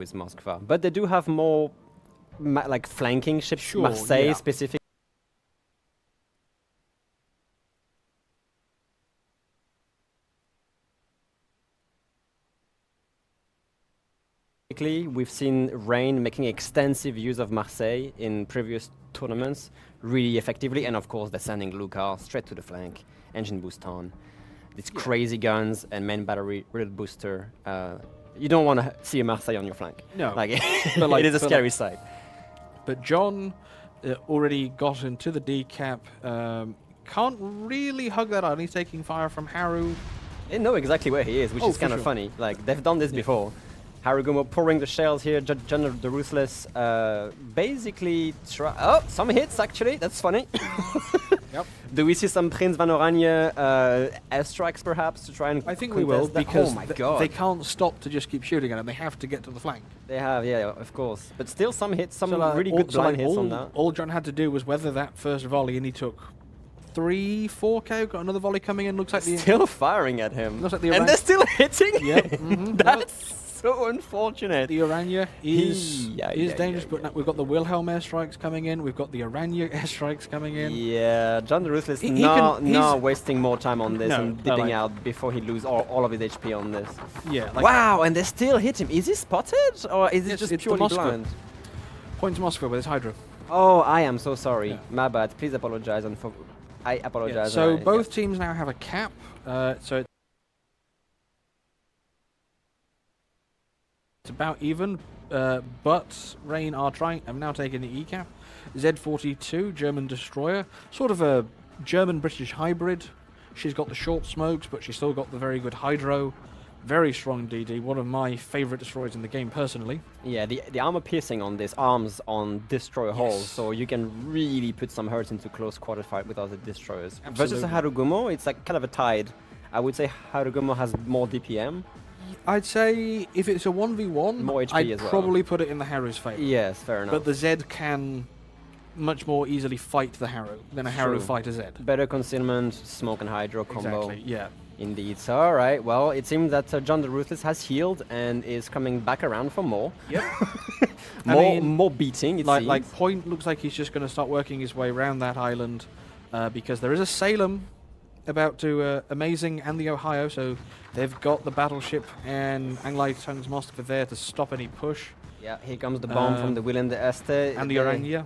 with Moskva. But they do have more like flanking ships, Sure, Marseille yeah. specifically. We've seen Rain making extensive use of Marseille in previous tournaments really effectively, and of course they're sending Lucar straight to the flank, engine boost on. These crazy guns and main battery reload booster. You don't want to see a Marseille on your flank. No. Like, But it is a scary sight. But John already got into the decap. Can't really hug that out. He's taking fire from Haru. They know exactly where he is, which is for kind of sure. funny. Like, they've done this before. Harugumo pouring the shells here, John the Ruthless basically try... Oh, some hits actually, that's funny. Yep. Do we see some Prince Van Oranje airstrikes perhaps to try and I think we will, contest that? because oh my God. they can't stop to just keep shooting at him. They have to get to the flank. They have, yeah, of course. But still some hits, some So, really good blind hits on that. All John had to do was weather that first volley, and he took 3-4 KO. Got another volley coming in. Looks like Still firing at him. Looks like the and they're still hitting Yep. him. That's so unfortunate. The Oranje is dangerous, but yeah. now we've got the Wilhelm airstrikes coming in. We've got the Oranje airstrikes coming in. Yeah, John the Ruthless He not wasting more time on this No, and no, dipping like- out before he lose all of his HP on this. Yeah. Like Wow, and they still hit him. Is he spotted or is it Yes, just it's the purely Moskva. blind? Points Moscow with his Hydra. Oh, I am so sorry. Yeah. My bad. Please apologize. And I apologize. Yeah, so both teams now have a cap. So it's about even. But Rain are have now taken the E cap. Z42, German destroyer, sort of a German-British hybrid. She's got the short smokes, but she's still got the very good hydro. Very strong DD, one of my favorite destroyers in the game personally. Yeah, the armor piercing on this arms on destroyer hulls, so you can really put some hurt into close quarter fight with other destroyers. Versus a Harugumo, it's like kind of a tide. I would say Harugumo has more DPM. I'd say if it's a 1v1, More HP I'd as well. probably put it in the Haru's favor. Yes, fair enough. But the Z can much more easily fight the Haru than a Haru True. fight a Z. Better concealment, smoke and hydro combo. Exactly, yeah. Indeed. So, all right. Well, it seems that John the Ruthless has healed and is coming back around for more. Yep. more beating. It seems. like Point looks like he's just going to start working his way around that island because there is a Salem about to Amazing and the Ohio, so they've got the battleship and Anglai Tung's Moskva there to stop any push. Yeah. Here comes the bomb from the Willem de Este. And the Oranje.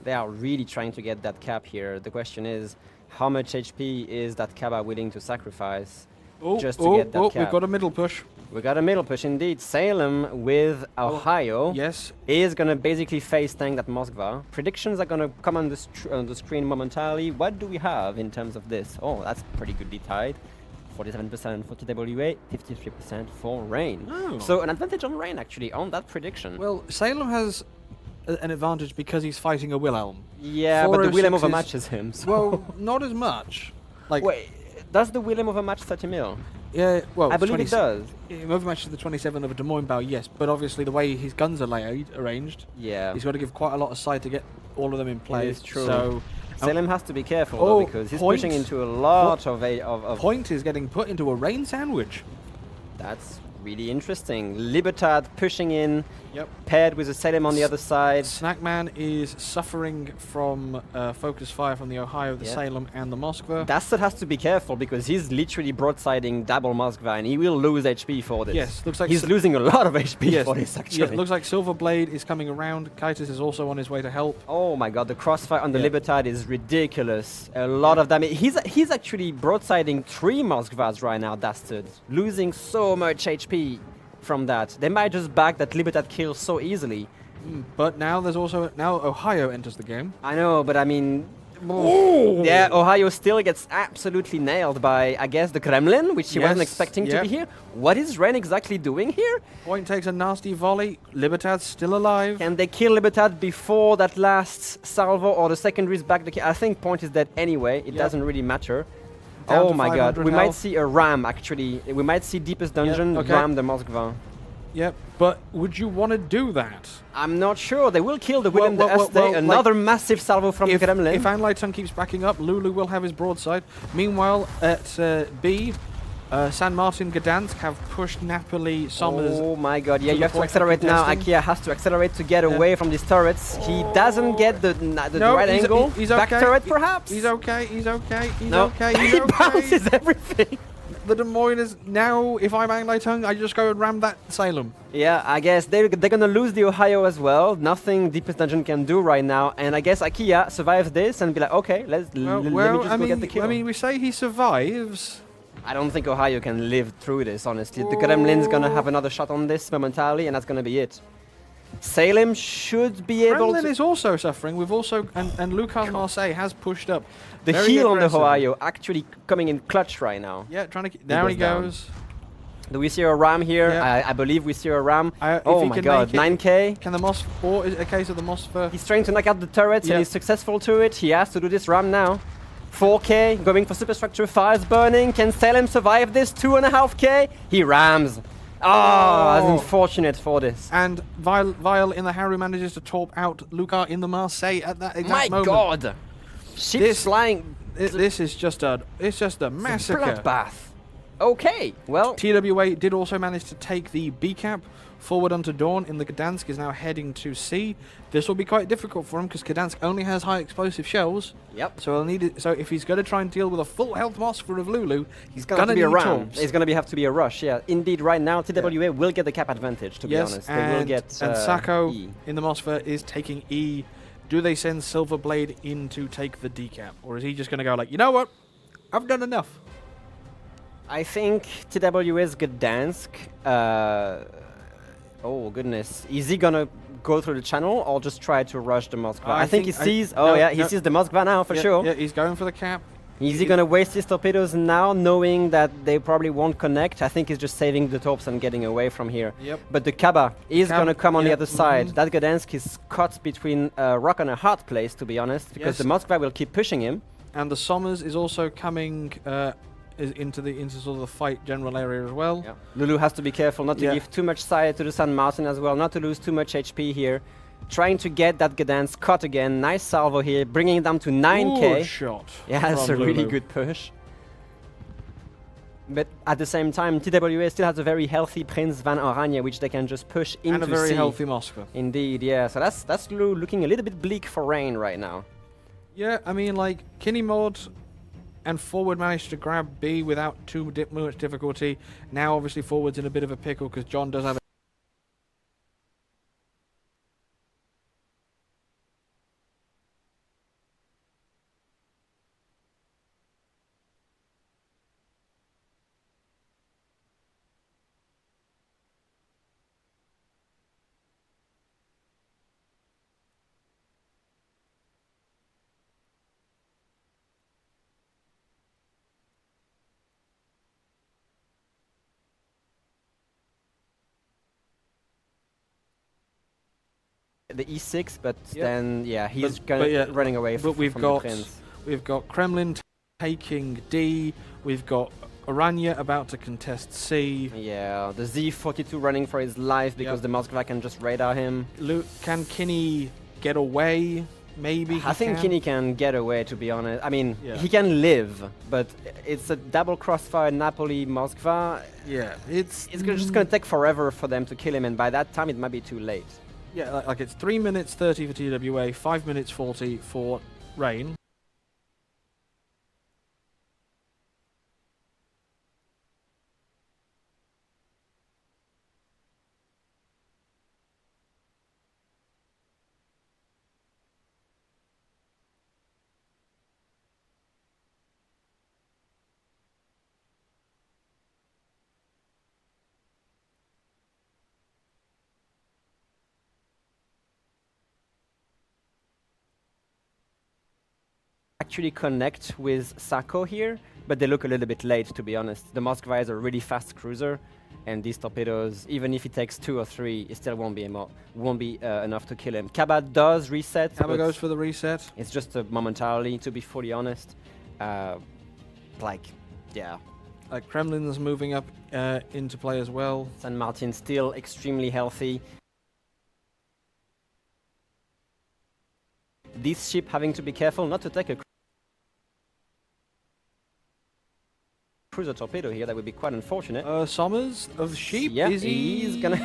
They are really trying to get that cap here. The question is, how much HP is that Kaba willing to sacrifice just to get that cap? We've got a middle push. We got a middle push indeed. Salem with Ohio Yes. is going to basically face tank that Moskva. Predictions are going to come on the screen momentarily. What do we have in terms of this? Oh, that's pretty goodly tied. 47% for TWA, 53% for Rain. Oh. So an advantage on Rain actually on that prediction. Well, Salem has an advantage because he's fighting a Wilhelm. yeah, but the Willem 406 is- overmatches him. So. Well, not as much. Like, Wait, does the Willem overmatch 30 mil? yeah, well, I believe it does. Overmatch to the 27 of a Des Moines Bow, yes, but obviously the way his guns are arranged, Yeah. he's got to give quite a lot of side to get all of them in play. is true. So Salem has to be careful Oh, though, because he's Point- pushing into a lot of Point is getting put into a rain sandwich. That's really interesting. Libertad pushing in, Yep. paired with a Salem on the other side. Snackman is suffering from focus fire from the Ohio, the Yeah. Salem, and the Moskva. Dastard has to be careful because he's literally broadsiding double Moskva and he will lose HP for this. Yes, looks like he's losing a lot of HP Yes, for this actually. yes, looks like Silverblade is coming around. Kaitis is also on his way to help. Oh my god, the crossfire on the Yeah. Libertad is ridiculous. A lot of damage. He's actually broadsiding 3 Moskvas right now, Dastard. Losing so much HP from that. They might just back that Libertad kills so easily. But now there's also Ohio enters the game. I know, but I mean... Yeah, Ohio still gets absolutely nailed by, I guess, the Kremlin, which he wasn't Yes, expecting to yep. be here. What is Ren exactly doing here? Point takes a nasty volley. Libertad's still alive. Can they kill Libertad before that last salvo or the secondaries back the kill? I think Point is dead anyway. It Yep. doesn't really matter. Down Oh to my god, 500 we might health. see a ram actually. We might see Deepest Dungeon okay. ram the Moskva. Yep, but would you want to do that? I'm not sure. They will kill the Well, Willem de well, Este. well, like, Another massive salvo from the Kremlin. If Anleitung keeps backing up, Lulu will have his broadside. Meanwhile, at B, San Martin, Gdansk have pushed Napoli, Somers. Oh my god, yeah, to you the have to point of accelerate now. contesting. Akia has to accelerate to get away from these turrets. He doesn't get the No, right he's- angle. he's Back okay. turret, perhaps? He's okay, he's okay, he's No. okay, he's He okay. bounces everything. The Des Moines is now, if I'm Anglai Tongue, I just go and ram that Salem. Yeah, I guess they're gonna lose the Ohio as well. Nothing Deepest Dungeon can do right now. And I guess Akia survives this and be like, okay, let me just go get the kill. I mean, we say he survives. I don't think Ohio can live through this, honestly. The Gremlin's gonna have another shot on this momentarily, and that's gonna be it. Salem should be able Kremlin to... is also suffering. We've also and Lucas Marseille has pushed up. The very heal on the aggressive. Ohio actually coming in clutch right now. Yeah, trying to. There he goes down. goes. Do we see a ram here? Yeah. I believe we see a ram. If Oh he my can god, make it- 9k. Can the Mos? Or is it a case of the Mosfer? He's trying to knock out the turrets Yeah. and he's successful to it. He has to do this ram now. 4k, going for superstructure, fires burning. Can Salem survive this? 2.5k? He rams. Oh, that's unfortunate for this. And Vile in the Haru manages to torp out Lucas in the Marseille at that exact My moment. god! Ships This- flying. This is just a massacre. Bloodbath. Okay, well, TWA did also manage to take the B cap forward onto Dawn in the Gdansk is now heading to C. This will be quite difficult for him because Gdansk only has high explosive shells. yep. So he'll need it. So if he's going to try and deal with a full health Mosfer of Lulu, he's Gonna have to need be a ram. torps. It's gonna have to be a rush. Yeah, indeed. Right now, TWA will get the cap advantage. To be Yes, honest, they will get. and Sacco E. in the Mosfer is taking E. Do they send Silverblade in to take the decap, or is he just going to go like, you know what, I've done enough? I think TWA's Gdansk. Oh goodness, is he gonna go through the channel or just try to rush the Moskva? I think he sees. no, he no. sees the Moskva now for Yeah, sure. Yeah, he's going for the cap. Is he gonna waste his torpedoes now, knowing that they probably won't connect? I think he's just saving the torps and getting away from here. Yep. But the Kaba is Cab- gonna come on the yeah, other side. mhm. That Gdansk is caught between a rock and a hard place, to be honest, because Yes. the Moskva will keep pushing him. And the Sommers is also coming into sort of the fight general area as well. Yeah. Lulu has to be careful not to Yeah. give too much side to the San Martin as well, not to lose too much HP here. Trying to get that Gdansk caught again. Nice salvo here, bringing it down to 9k. Good shot. Yeah, that's a from really Lulu. good push. But at the same time, TWA still has a very healthy Prince van Oranje, which they can just push into And a very C. healthy Moscow. Indeed, yeah. So that's looking a little bit bleak for Rain right now. Yeah, I mean, like, Kinney Mod and Forward managed to grab B without too much difficulty. Now, obviously, Forward's in a bit of a pickle because John does have The E6, but Yep. then, yeah, he's But- gonna but yeah, running away but we've from got- the Prince. We've got Kremlin taking D. We've got Oranje about to contest C. Yeah, the Z42 running for his life because Yep. the Moskva can just radar him. Can Kinney get away? Maybe I think Kinney can get away, to be honest. I mean, Yeah. he can live, but it's a double crossfire Napoli-Moskva. Yeah, it's Just gonna take forever for them to kill him, and by that time it might be too late. yeah, like it's 3 minutes 30 for TWA, 5 minutes 40 for Rain. Actually connect with Sacco here, but they look a little bit late, to be honest. The Moskva is a really fast cruiser, and these torpedoes, even if it takes 2 or 3, it still won't be enough to kill him. Kaba does reset. Kaba but goes for the reset. it's just momentarily, to be fully honest. Like, yeah, Kremlin's moving up into play as well. San Martin still extremely healthy. This ship having to be careful not to take a cruiser torpedo here. That would be quite unfortunate. Sommers of the sheep. Yeah, Is he's gonna.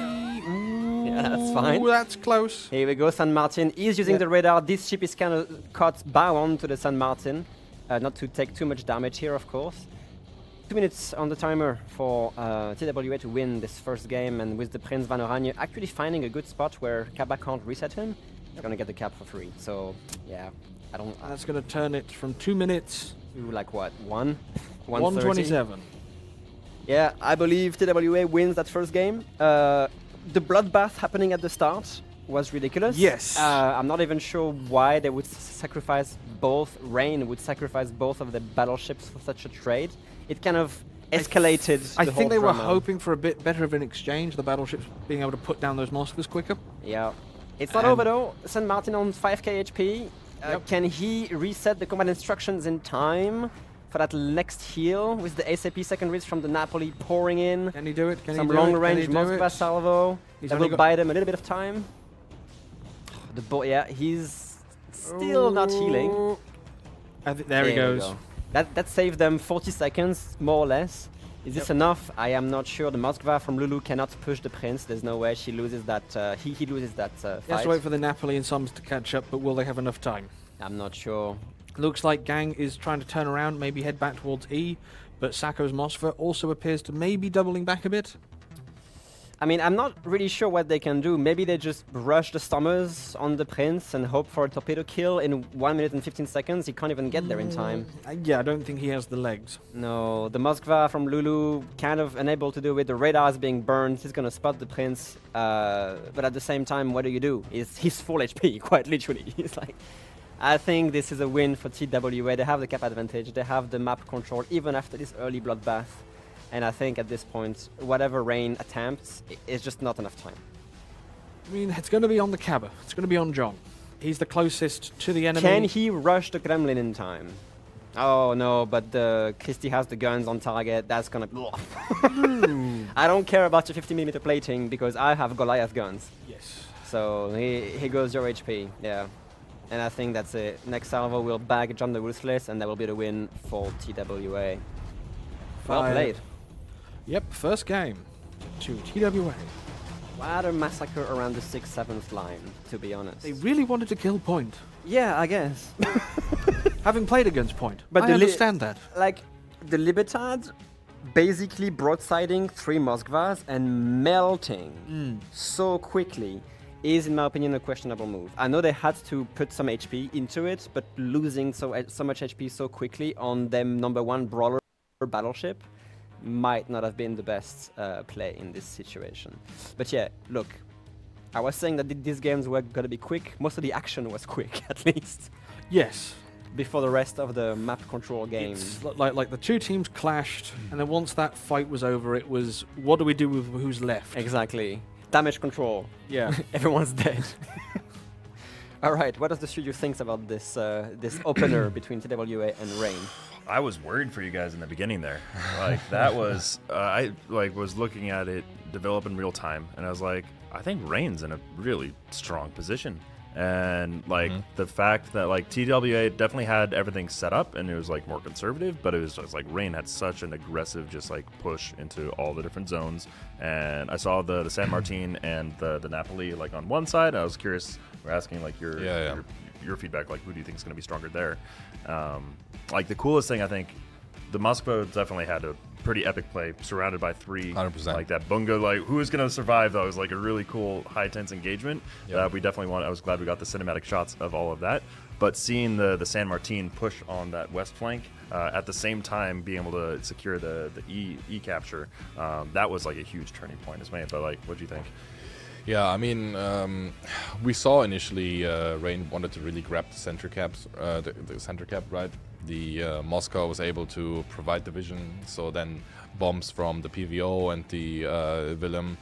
Yeah, that's fine. Ooh, that's close. Here we go, San Martin is using the radar. This ship is kind of caught bow on to the San Martin. Not to take too much damage here, of course. 2 minutes on the timer for TWA to win this first game, and with the Prince Van Oranje actually finding a good spot where Kaba can't reset him, he's gonna get the cap for free. So, yeah, I don't. That's going to turn it from 2 minutes To like what, 1:30? 1:27. Yeah, I believe TWA wins that first game. The bloodbath happening at the start was ridiculous. Yes. I'm not even sure why they would sacrifice both. Rain would sacrifice both of the battleships for such a trade. It kind of escalated. I the think whole they were drama. hoping for a bit better of an exchange, the battleships being able to put down those Moskvas quicker. Yeah. It's not And- over though. San Martin on 5k HP. Yep. Can he reset the combat instructions in time for that next heal with the ASAP secondaries from the Napoli pouring in? Can he do it? Can Some he do it? long-range Can he do Moskva it? salvo. He's That only will got- buy them a little bit of time. The yeah, he's still not healing. Oh. There he we goes. go. That saved them 40 seconds, more or less. Is this enough? I am not sure. The Moskva from Lulu cannot push the Prince. There's no way she loses that. He loses that He has fight. to wait for the Napoli and Soms to catch up, but will they have enough time? I'm not sure. Looks like Gang is trying to turn around, maybe head back towards E, but Sako's Moskva also appears to maybe doubling back a bit. I mean, I'm not really sure what they can do. Maybe they just rush the Stormers on the Prince and hope for a torpedo kill in 1 minute and 15 seconds. He can't even get there in time. Yeah, I don't think he has the legs. No, the Moskva from Lulu kind of unable to do it. The radar is being burned. He's gonna spot the Prince, but at the same time, what do? He's full HP, quite literally. He's like, I think this is a win for TWA. They have the cap advantage. They have the map control even after this early bloodbath. And I think at this point, whatever Rain attempts, it's just not enough time. I mean, it's going to be on the Cabba. It's going to be on John. He's the closest to the enemy. Can he rush the Kremlin in time? Oh no, but Christie has the guns on target. That's gonna. I don't care about your 50mm plating because I have Goliath guns. Yes. So he goes your HP. Yeah. And I think that's it. Next salvo will bag John the Ruthless, and that will be the win for TWA. Well played. Yep, first game to TWA. What a massacre around the 6th, 7th line, to be honest. They really wanted to kill Point. Yeah, I guess. Having played against Point. But I the understand that. Like, the Libertad basically broadsiding 3 Moskvas and melting so quickly is, in my opinion, a questionable move. I know they had to put some HP into it, but losing so much HP so quickly on them #1 brawler battleship might not have been the best play in this situation. But yeah, look, I was saying that these games were gonna be quick. Most of the action was quick, at least, Yes. before the rest of the map control game. It's like the two teams clashed, and then once that fight was over, it was, what do we do with who's left? Exactly. Damage control. Yeah. Everyone's dead. All right, what does the studio think about this this opener between TWA and Rain? I was worried for you guys in the beginning there. Like that was I was looking at it develop in real time, and I was like, I think Rain's in a really strong position. And like the fact that like TWA definitely had everything set up and it was like more conservative, but it was just like Rain had such an aggressive just like push into all the different zones. And I saw the San Martin and the Napoli like on one side. I was curious, we're asking like your feedback, like who do you think is going to be stronger there? Like the coolest thing, I think the Moskva definitely had a pretty epic play, surrounded by 3, 100%. like that bunga. Like who is going to survive? That was like a really cool, high tense engagement. We definitely I was glad we got the cinematic shots of all of that. But seeing the San Martin push on that west flank at the same time being able to secure the E capture, that was like a huge turning point. But like, what do you think? Yeah, I mean, we saw initially Rain wanted to really grab the center caps, the center cap, right? The Moscow was able to provide the vision, so then bombs from the PVO and the Willem,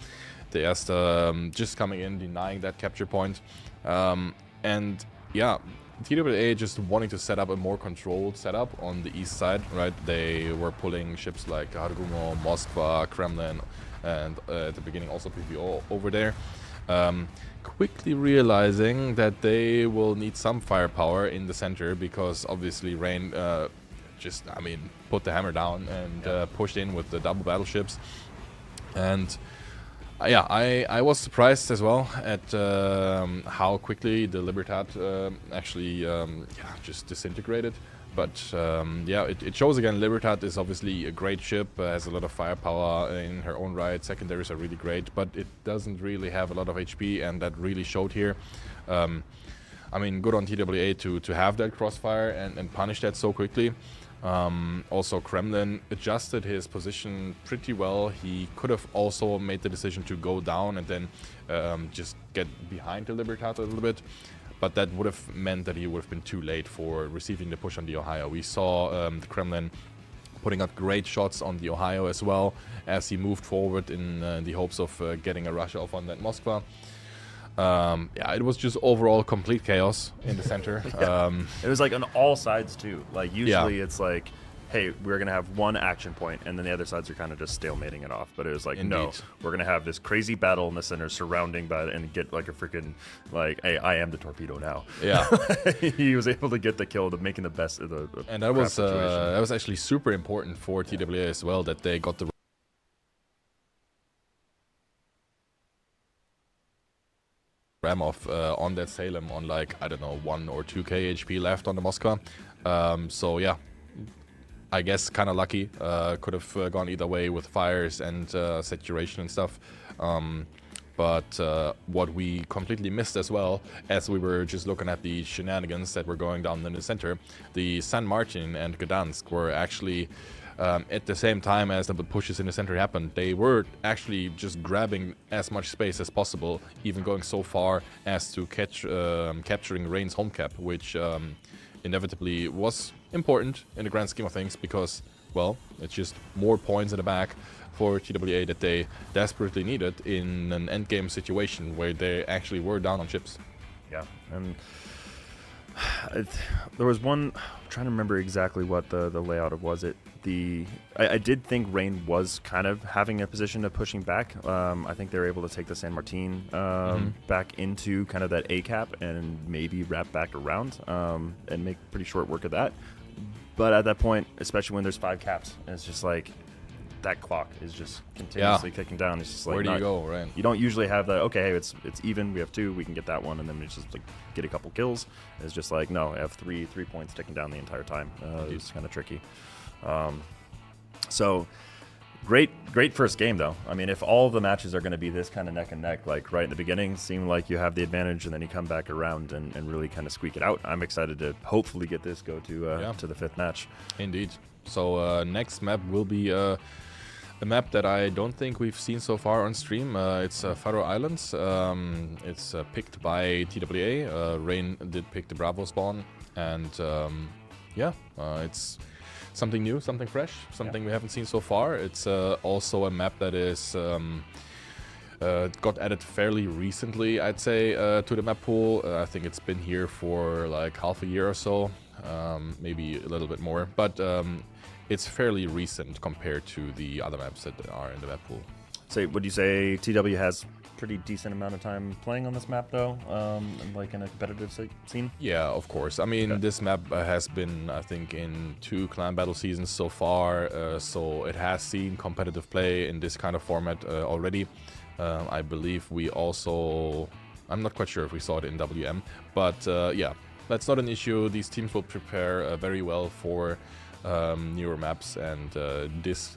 the Erste, just coming in, denying that capture point. And yeah, TWA just wanting to set up a more controlled setup on the east side, right? They were pulling ships like Argumo, Moskva, Kremlin, and at the beginning also PVO over there. Quickly realizing that they will need some firepower in the center because obviously Rain just, I mean, put the hammer down and pushed in with the double battleships. And yeah, I was surprised as well at how quickly the Libertad actually just disintegrated. But yeah, it shows again, Libertad is obviously a great ship, has a lot of firepower in her own right, secondaries are really great, but it doesn't really have a lot of HP, and that really showed here. I mean, good on TWA to have that crossfire and punish that so quickly. Also, Kremlin adjusted his position pretty well. He could have also made the decision to go down and then just get behind the Libertad a little bit, but that would have meant that he would have been too late for receiving the push on the Ohio. We saw the Kremlin putting out great shots on the Ohio as well as he moved forward in the hopes of getting a rush off on that Moskva. Yeah, it was just overall complete chaos in the center. It was like on all sides too. Like usually it's like, hey, we're gonna have one action point, and then the other sides are kind of just stalemating it off. But it was like, no, Indeed. we're gonna have this crazy battle in the center, surrounding by and get like a freaking like, hey, I am the torpedo now. Yeah. He was able to get the kill, to making the best of the And that was situation. actually super important for TWA as well, that they got the ram off on that Salem on like, I don't know, 1 or 2k HP left on the Moskva. So yeah, I guess kind of lucky. Could have gone either way with fires and saturation and stuff. But what we completely missed as well, as we were just looking at the shenanigans that were going down in the center, the San Martin and Gdansk were actually at the same time as the pushes in the center happened. They were actually just grabbing as much space as possible, even going so far as to capturing Rain's home cap, which inevitably was important in the grand scheme of things because, well, it's just more points in the back for TWA that they desperately needed in an endgame situation where they actually were down on ships. Yeah, and there was one, I'm trying to remember exactly what the layout of was. I did think Rain was kind of having a position of pushing back. I think they were able to take the San Martin back into kind of that A cap and maybe wrap back around and make pretty short work of that. But at that point, especially when there's 5 caps, it's just like that clock is just continuously ticking down. It's just like, where do you go, right? You don't usually have that, okay, it's even, we have 2, we can get that one, and then we just like get a couple kills. It's just like, no, I have 3 points ticking down the entire time. It's kind of tricky. So great first game though. I mean, if all of the matches are going to be this kind of neck and neck, like right in the beginning, seem like you have the advantage, and then you come back around and really kind of squeak it out. I'm excited to hopefully get this go to the 5th match. Indeed. So next map will be a map that I don't think we've seen so far on stream. It's Faroe Islands. It's picked by TWA. Rain did pick the Bravo spawn, and yeah, it's something new, something fresh, something we haven't seen so far. It's also a map that is got added fairly recently, I'd say, to the map pool. I think it's been here for like half a year or so, maybe a little bit more, but it's fairly recent compared to the other maps that are in the map pool. So would you say TW has pretty decent amount of time playing on this map though, like in a competitive scene? Yeah, of course. I mean, this map has been, I think, in 2 clan battle seasons so far, so it has seen competitive play in this kind of format already. I believe we also, I'm not quite sure if we saw it in WM, but yeah, that's not an issue. These teams will prepare very well for newer maps, and this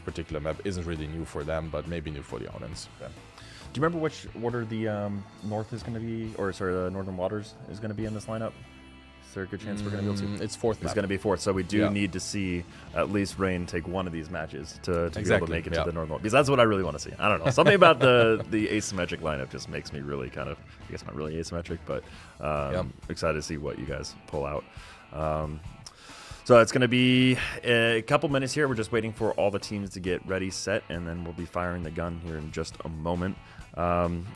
particular map isn't really new for them, but maybe new for the audience. Yeah. Do you remember which order the North is going to be, or sorry, the Northern Waters is going to be in this lineup? Is there a good chance we're going to be able to? It's 4th map. It's going to be 4th, so we do need to see at least Rain take one of these matches to be able to make it to the Northern, because that's what I really want to see. I don't know, something about the asymmetric lineup just makes me really kind of, I guess not really asymmetric, but excited to see what you guys pull out. So it's going to be a couple minutes here. We're just waiting for all the teams to get ready, set, and then we'll be firing the gun here in just a moment.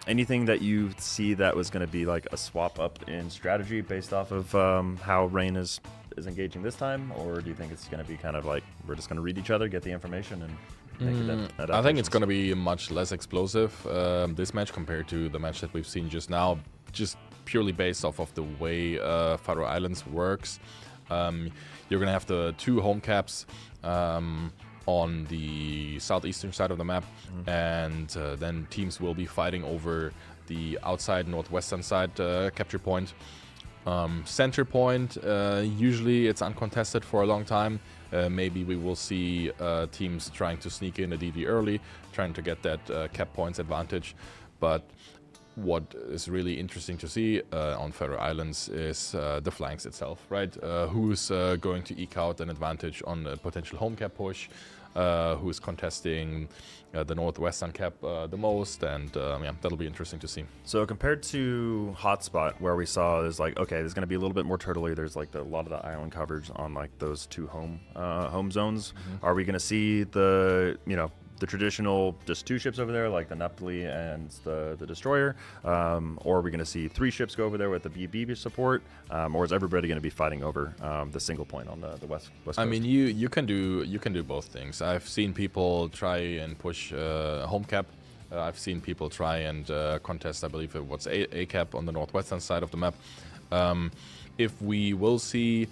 Anything that you see that was going to be like a swap up in strategy based off of how Rain is engaging this time, or do you think it's going to be kind of like we're just going to read each other, get the information, and make it I think it's going to be much less explosive this match compared to the match that we've seen just now, just purely based off of the way Faroe Islands works. You're going to have the 2 home caps on the southeastern side of the map, and then teams will be fighting over the outside northwestern side capture point. Center point, usually it's uncontested for a long time. Maybe we will see teams trying to sneak in a DD early, trying to get that cap points advantage. But what is really interesting to see on Faroe Islands is the flanks itself, right? Who's going to eke out an advantage on a potential home cap push? Who's contesting the northwestern cap the most, and yeah, that'll be interesting to see. So compared to Hotspot, where we saw there's like, okay, there's going to be a little bit more turtley. There's like a lot of the island coverage on like those 2 home zones. Are we going to see the traditional just 2 ships over there, like the Neptuli and the Destroyer, or are we going to see 3 ships go over there with the BB support, or is everybody going to be fighting over the single point on the west coast? I mean, you can do both things. I've seen people try and push home cap. I've seen people try and contest, I believe it was a cap on the northwestern side of the map. If we will see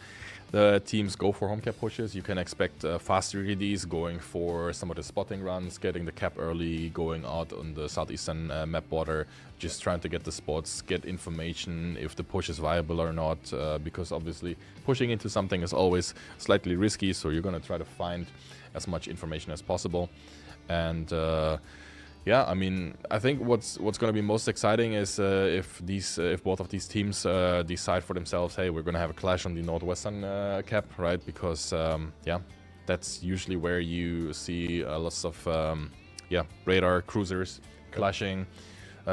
the teams go for home cap pushes, you can expect faster EDs going for some of the spotting runs, getting the cap early, going out on the southeastern map border, just trying to get the spots, get information if the push is viable or not, because obviously pushing into something is always slightly risky, so you're going to try to find as much information as possible. And yeah, I mean, I think what's going to be most exciting is if both of these teams decide for themselves, hey, we're going to have a clash on the northwestern cap, right? Because yeah, that's usually where you see lots of radar cruisers clashing,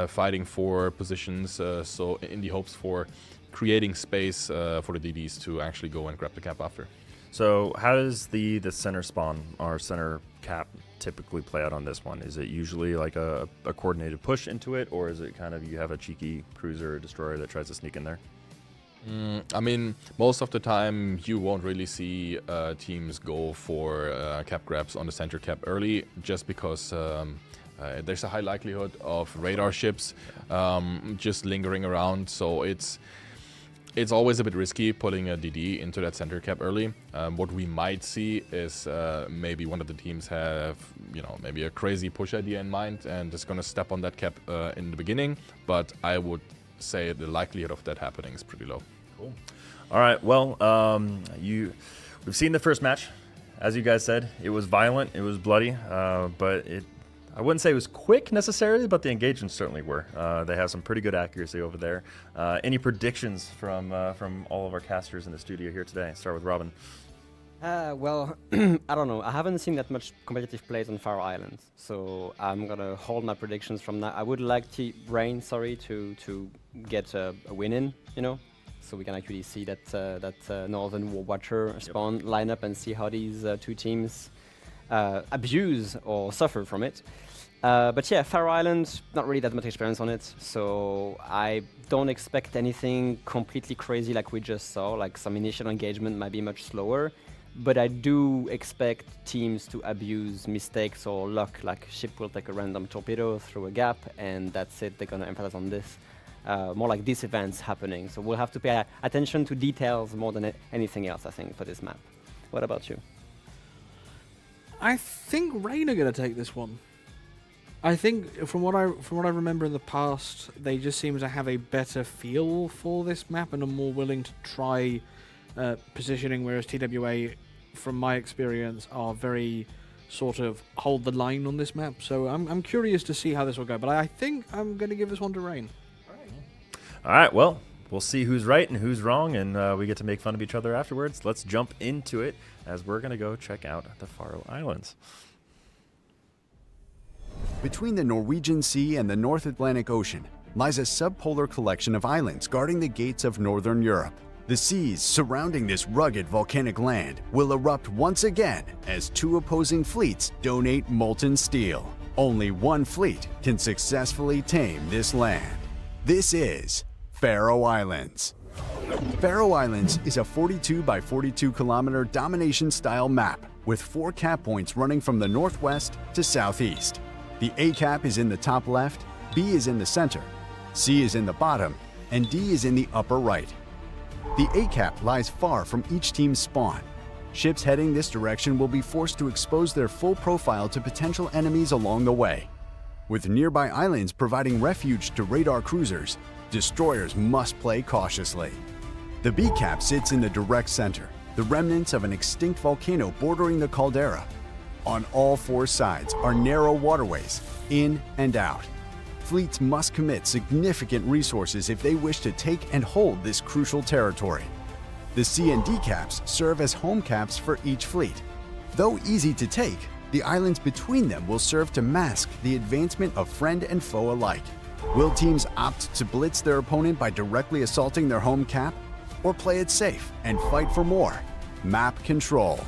fighting for positions. So in the hopes for creating space for the DDs to actually go and grab the cap after. So how does the center spawn or center cap typically play out on this one? Is it usually like a coordinated push into it, or is it kind of you have a cheeky cruiser or destroyer that tries to sneak in there? I mean, most of the time you won't really see teams go for cap grabs on the center cap early, just because there's a high likelihood of radar ships just lingering around, so it's always a bit risky putting a DD into that center cap early. What we might see is maybe one of the teams have, maybe a crazy push idea in mind and is going to step on that cap in the beginning. But I would say the likelihood of that happening is pretty low. Cool. All right. Well, we've seen the first match. As you guys said, it was violent, it was bloody, but I wouldn't say it was quick necessarily, but the engagements certainly were. They have some pretty good accuracy over there. Any predictions from all of our casters in the studio here today? Start with Robin. Well, I don't know. I haven't seen that much competitive plays on Faroe Islands, so I'm gonna hold my predictions from that. I would like Rain, to get a win in, so we can actually see that Northern War Watcher spawn line up and see how these 2 teams abuse or suffer from it. But yeah, Faroe Islands, not really that much experience on it, so I don't expect anything completely crazy like we just saw. Like some initial engagement might be much slower, but I do expect teams to abuse mistakes or luck, like ship will take a random torpedo through a gap and that's it, they're gonna emphasize on this. More like these events happening, so we'll have to pay attention to details more than anything else, I think, for this map. What about you? I think Rain are going to take this one. I think from what I remember in the past, they just seem to have a better feel for this map and are more willing to try positioning, whereas TWA, from my experience, are very sort of hold the line on this map. So I'm curious to see how this will go, but I think I'm going to give this one to Rain. All right, well, we'll see who's right and who's wrong, and we get to make fun of each other afterwards. Let's jump into it, as we're going to go check out the Faroe Islands. Between the Norwegian Sea and the North Atlantic Ocean lies a subpolar collection of islands guarding the gates of Northern Europe. The seas surrounding this rugged volcanic land will erupt once again as 2 opposing fleets donate molten steel. Only one fleet can successfully tame this land. This is Faroe Islands. Faroe Islands is a 42 by 42 kilometer domination-style map with 4 cap points running from the northwest to southeast. The A cap is in the top left, B is in the center, C is in the bottom, and D is in the upper right. The A-cap lies far from each team's spawn. Ships heading this direction will be forced to expose their full profile to potential enemies along the way. With nearby islands providing refuge to radar cruisers, destroyers must play cautiously. The B-cap sits in the direct center, the remnants of an extinct volcano bordering the caldera. On all four sides are narrow waterways, in and out. Fleets must commit significant resources if they wish to take and hold this crucial territory. The C and D caps serve as home caps for each fleet. Though easy to take, the islands between them will serve to mask the advancement of friend and foe alike. Will teams opt to blitz their opponent by directly assaulting their home cap, or play it safe and fight for more? Map control.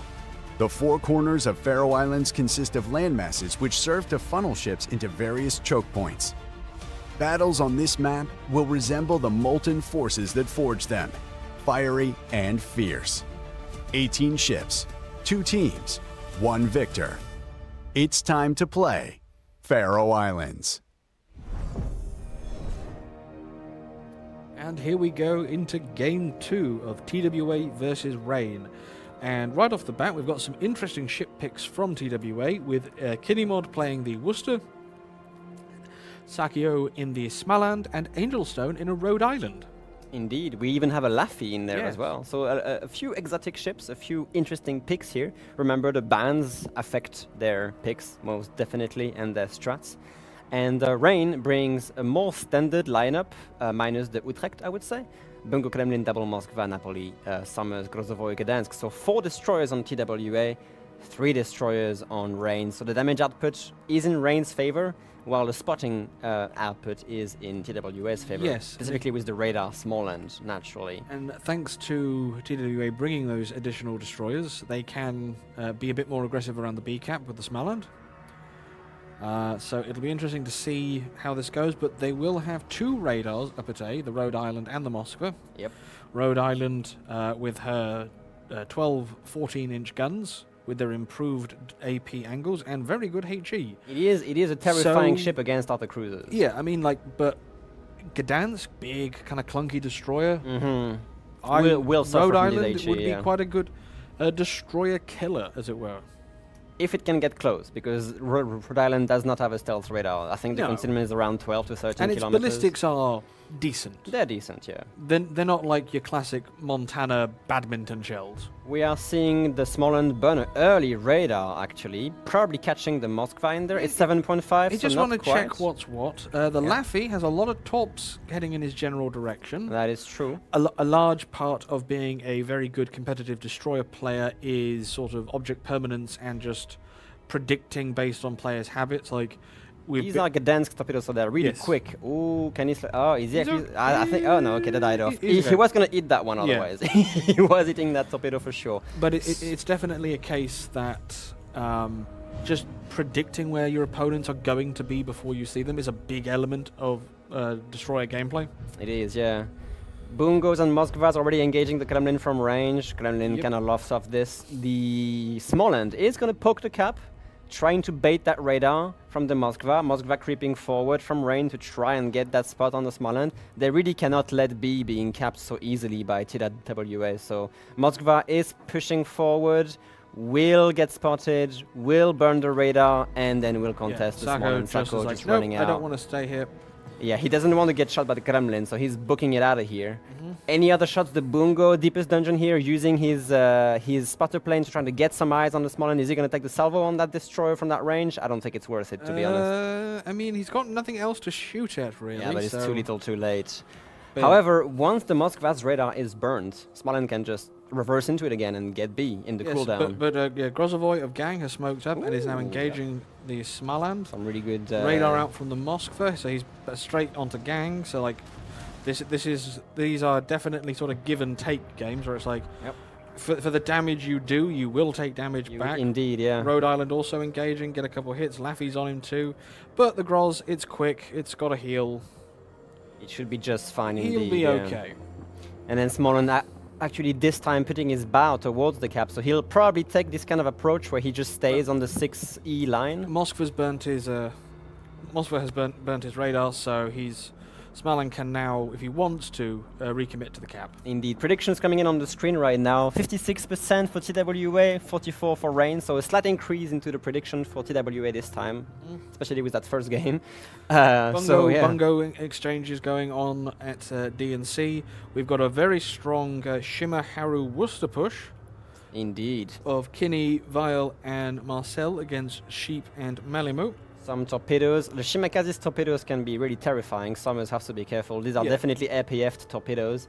The four corners of Faroe Islands consist of landmasses which serve to funnel ships into various choke points. Battles on this map will resemble the molten forces that forged them, fiery and fierce. 18 ships, 2 teams, 1 victor. It's time to play Faroe Islands. And here we go into Game 2 of TWA versus Rain. And right off the bat, we've got some interesting ship picks from TWA, with Kinnimod playing the Worcester, Sakio in the Smaland, and Angelstone in a Rhode Island. Indeed, we even have a Laffy in there Yes. as well. So a few exotic ships, a few interesting picks here. Remember, the bans affect their picks most definitely and their strats. And Rain brings a more standard lineup, minus the Utrecht, I would say. Bungo, Kremlin, Double, Moskva, Napoli, Summers, Grozovoy, Gdansk. So 4 destroyers on TWA, 3 destroyers on Rain. So the damage output is in Rain's favor, while the spotting output is in TWA's favor. Yes. Specifically with the radar Småland, naturally. And thanks to TWA bringing those additional destroyers, they can be a bit more aggressive around the B-cap with the Smaland. So it'll be interesting to see how this goes, but they will have 2 radars up at A, the Rhode Island and the Moskva. Yep. Rhode Island with her 12 14-inch guns with their improved AP angles and very good HE. It is a terrifying So- ship against other cruisers. Yeah, I mean, but Gdansk, big, kind of clunky destroyer. Mm-hmm. Will suffer Rhode from Island his HE, would be yeah. quite a good destroyer killer, as it were. If it can get close, because Rhode Island does not have a stealth radar. I think the No. consignment is around 12 to 13 And its kilometers. ballistics are decent. They're decent, yeah. They're not like your classic Montana badminton shells. We are seeing the Småland burn an early radar, actually, probably catching the Moskva in there. It's 7.5, I so just not want to quite. check what's what. The Laffy has a lot of torps heading in his general direction. That is true. A large part of being a very good competitive destroyer player is sort of object permanence and just predicting based on players' habits. Like These are Gdansk torpedoes, so they're really Yes. quick. Ooh, can he? Oh, is he He's actually? I think. Oh no, okay, that died off. He's He okay. was gonna eat that one Yeah. otherwise. He was eating that torpedo for sure. But it's definitely a case that just predicting where your opponents are going to be before you see them is a big element of destroyer gameplay. It is, yeah. Bungos and Moskvas already engaging the Kremlin from range. Kremlin Yep. kind of laughs off this. The Småland is going to poke the cap, trying to bait that radar from the Moskva. Moskva creeping forward from range to try and get that spot on the Småland. They really cannot let B being capped so easily by TWA. So Moskva is pushing forward, will get spotted, will burn the radar, and then will contest the Sako Småland. just Sako is like, just nope, running out. I don't want to stay here. Yeah, he doesn't want to get shot by the Kremlin, so he's booking it out of here. Mm-hmm. Any other shots? The Bungo, deepest dungeon here, using his spotter plane to try to get some eyes on the Småland. Is he going to take the salvo on that destroyer from that range? I don't think it's worth it, to be honest. I mean, he's got nothing else to shoot at, really. Yeah, but it's so- too little too late. But- However, once the Moskva's radar is burned, Småland can just reverse into it again and get B in the Yes, cooldown. but yeah, Grozovoy of Gang has smoked up and is now Ooh, engaging the Smaland. Some really good... Radar out from the Moskva, so he's straight onto Gang. So like, these are definitely sort of give and take games where it's like, Yep. for the damage you do, you will take damage back. Indeed, yeah. Rhode Island also engaging, get a couple hits. Laffy's on him too, but the Groz, it's quick, it's got a heal. It should be just fine He'll indeed. be yeah. okay. And then Småland actually this time putting his bow towards the cap, so he'll probably take this kind of approach where he just stays on the 6E line. Moskva's burnt his Moskva has burnt his radar, so he's Smalan can now, if he wants to, recommit to the cap. Indeed, predictions coming in on the screen right now. 56% for TWA, 44 for Rain, so a slight increase into the prediction for TWA this time, especially with that first game. Bungo exchanges going on at D and C. We've got a very strong Shimmer Haru Worcester push Indeed. of Kinney, Vile, and Marcel against Sheep and Malimo. Some torpedoes. The Shimakaze's torpedoes can be really terrifying. Summers have to be careful. These are definitely APF torpedoes,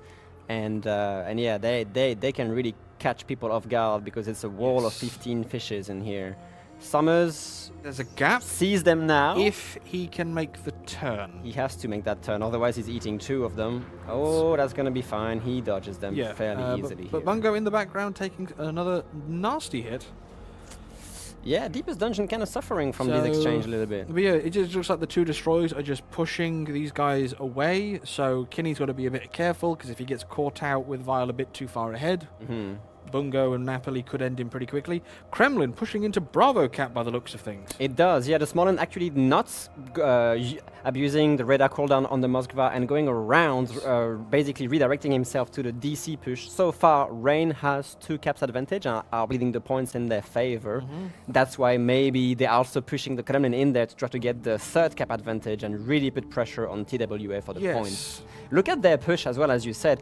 and yeah, they can really catch people off guard because it's a wall of 15 fishes in here. Summers There's a gap. sees them now. If he can make the turn. He has to make that turn, otherwise he's eating 2 of them. Oh, that's gonna be fine. He dodges them fairly easily. But here. Bungo in the background taking another nasty hit. Yeah, Deepest Dungeon kind of suffering from this exchange a little bit. But yeah, it just looks like the 2 destroyers are just pushing these guys away. So Kinney's got to be a bit careful because if he gets caught out with Vile a bit too far ahead, Bungo and Napoli could end him pretty quickly. Kremlin pushing into Bravo Cap by the looks of things. It does, yeah. The Smolensk actually not abusing the radar cooldown on the Moskva and going around, basically redirecting himself to the DC push. So far, Rain has 2 caps advantage and are leading the points in their favor. That's why maybe they're also pushing the Kremlin in there to try to get the 3rd cap advantage and really put pressure on TWA for the points. Look at their push as well, as you said.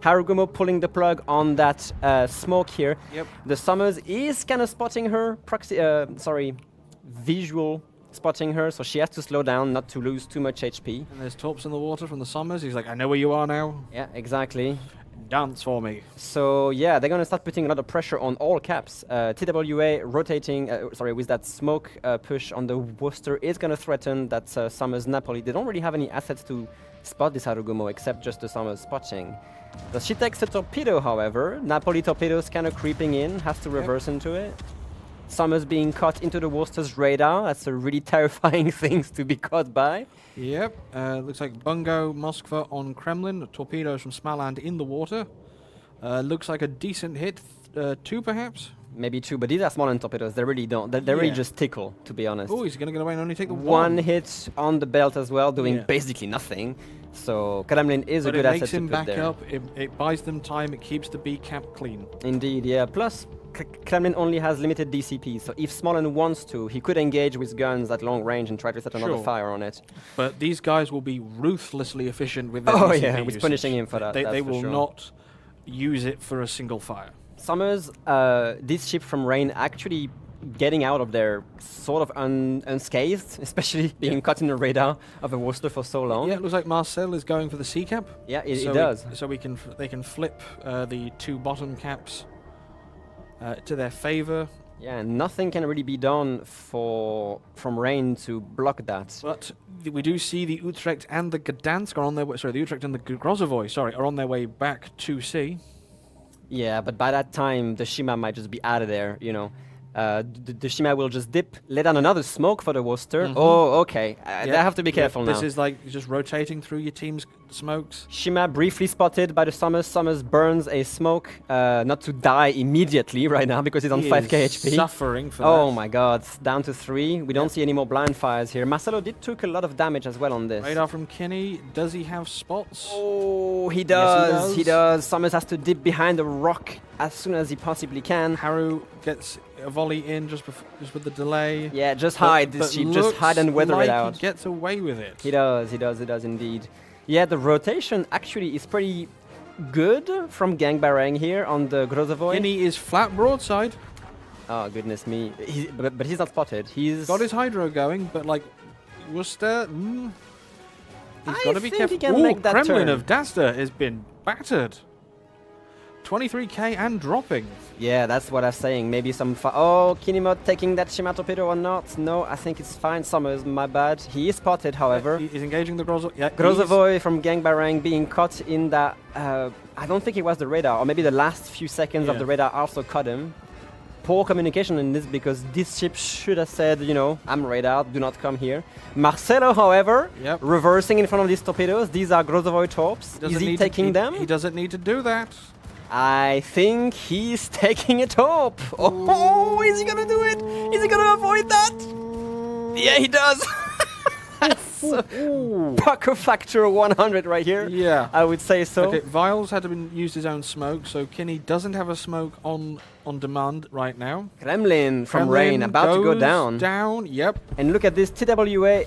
Harugumo pulling the plug on that smoke here. Yep. The Summers is kind of spotting her, visual spotting her, so she has to slow down not to lose too much HP. And there's Torps in the water from the Summers. He's like, I know where you are now. Yeah, exactly. Dance for me. So yeah, they're going to start putting a lot of pressure on all caps. TWA rotating, with that smoke push on the Worcester is going to threaten that Summers Napoli. They don't really have any assets to spot this Harugumo except just the Summers spotting. She takes a torpedo, however. Napoli torpedoes kind of creeping in, has to reverse into it. Summers being caught into the Worcester's radar. That's a really terrifying thing to be caught by. Yep. Looks like Bungo, Moskva on Kremlin. Torpedoes from Smaland in the water. Looks like a decent hit. 2 perhaps? Maybe 2, but these are small torpedoes. They really don't. They really just tickle, to be honest. Oh, he's going to get away and only take the one hit on the belt as well, doing basically nothing. So Kremlin is a good asset to put there. It makes him back up. It buys them time. It keeps the B cap clean. Indeed, yeah. Plus, Kremlin only has limited DCP, so if Smolen wants to, he could engage with guns at long range and try to set another fire on it. But these guys will be ruthlessly efficient with their DCP yeah, with punishing him for that. They will not use it for a single fire. Summers, this ship from Rain actually getting out of there sort of unscathed, especially being caught in the radar of a Worcester for so long. Yeah, it looks like Marcel is going for the C cap. Yeah, it does. So they can flip the 2 bottom caps to their favor. Yeah, and nothing can really be done from Rain to block that. But we do see the Utrecht and the Gdansk are on their way. Sorry, the Utrecht and the Grozovoy, are on their way back to sea. Yeah, but by that time, the Shima might just be out of there, you know. The Shima will just dip, let down another smoke for the Worcester. Oh, okay. They have to be careful now. This is like just rotating through your team's smokes. Shima briefly spotted by the Summers. Summers burns a smoke, not to die immediately right now because he's on 5k HP. Suffering for that. My god, down to 3. We don't see any more blind fires here. Marcelo took a lot of damage as well on this. Radar from Kinney. Does he have spots? Oh, he does. Yes, he does. Summers has to dip behind the rock as soon as he possibly can. Haru gets a volley in just with the delay. Yeah, just hide this ship. Just hide and weather it out. He gets away with it. He does indeed. Yeah, the rotation actually is pretty good from Gang Barang here on the Grozovoy. Kinney is flat broadside. Oh, goodness me. But he's not spotted. He's got his hydro going, but like Worcester, he's got to be careful. Kremlin turn. Of Dasta has been battered. 23k and dropping. Yeah, that's what I'm saying. Maybe some Kinimod taking that Shima torpedo or not? No, I think it's fine. Summers, my bad. He is spotted, however. He's engaging the Grozovoy. Yeah, Grozovoy from Gang Barang being caught in that. I don't think it was the radar, or maybe the last few seconds of the radar also caught him. Poor communication in this because this ship should have said, you know, I'm radar, do not come here. Marcelo, however, reversing in front of these torpedoes. These are Grozovoy torps. Is he taking them? He doesn't need to do that. I think he's taking it up. Oh, is he gonna do it? Is he gonna avoid that? Yeah, he does. That's pucker factor 100 right here. Yeah. I would say so. Okay, Viles had to use his own smoke, so Kinney doesn't have a smoke on demand right now. Kremlin from Rain about to go goes down. Down, yep. And look at this, TWA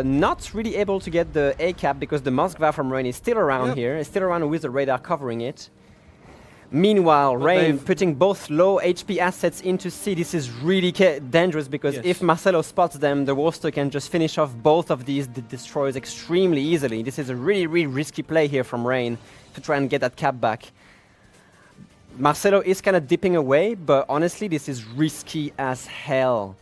not really able to get the A cap because the Moskva from Rain is still around Yep. here. It's still around with the radar covering it. Meanwhile, But Rain they've- putting both low HP assets into C. This is really dangerous because Yes. if Marcelo spots them, the Warster can just finish off both of these destroyers extremely easily. This is a really, really risky play here from Rain to try and get that cap back. Marcelo is kind of dipping away, but honestly, this is risky as hell.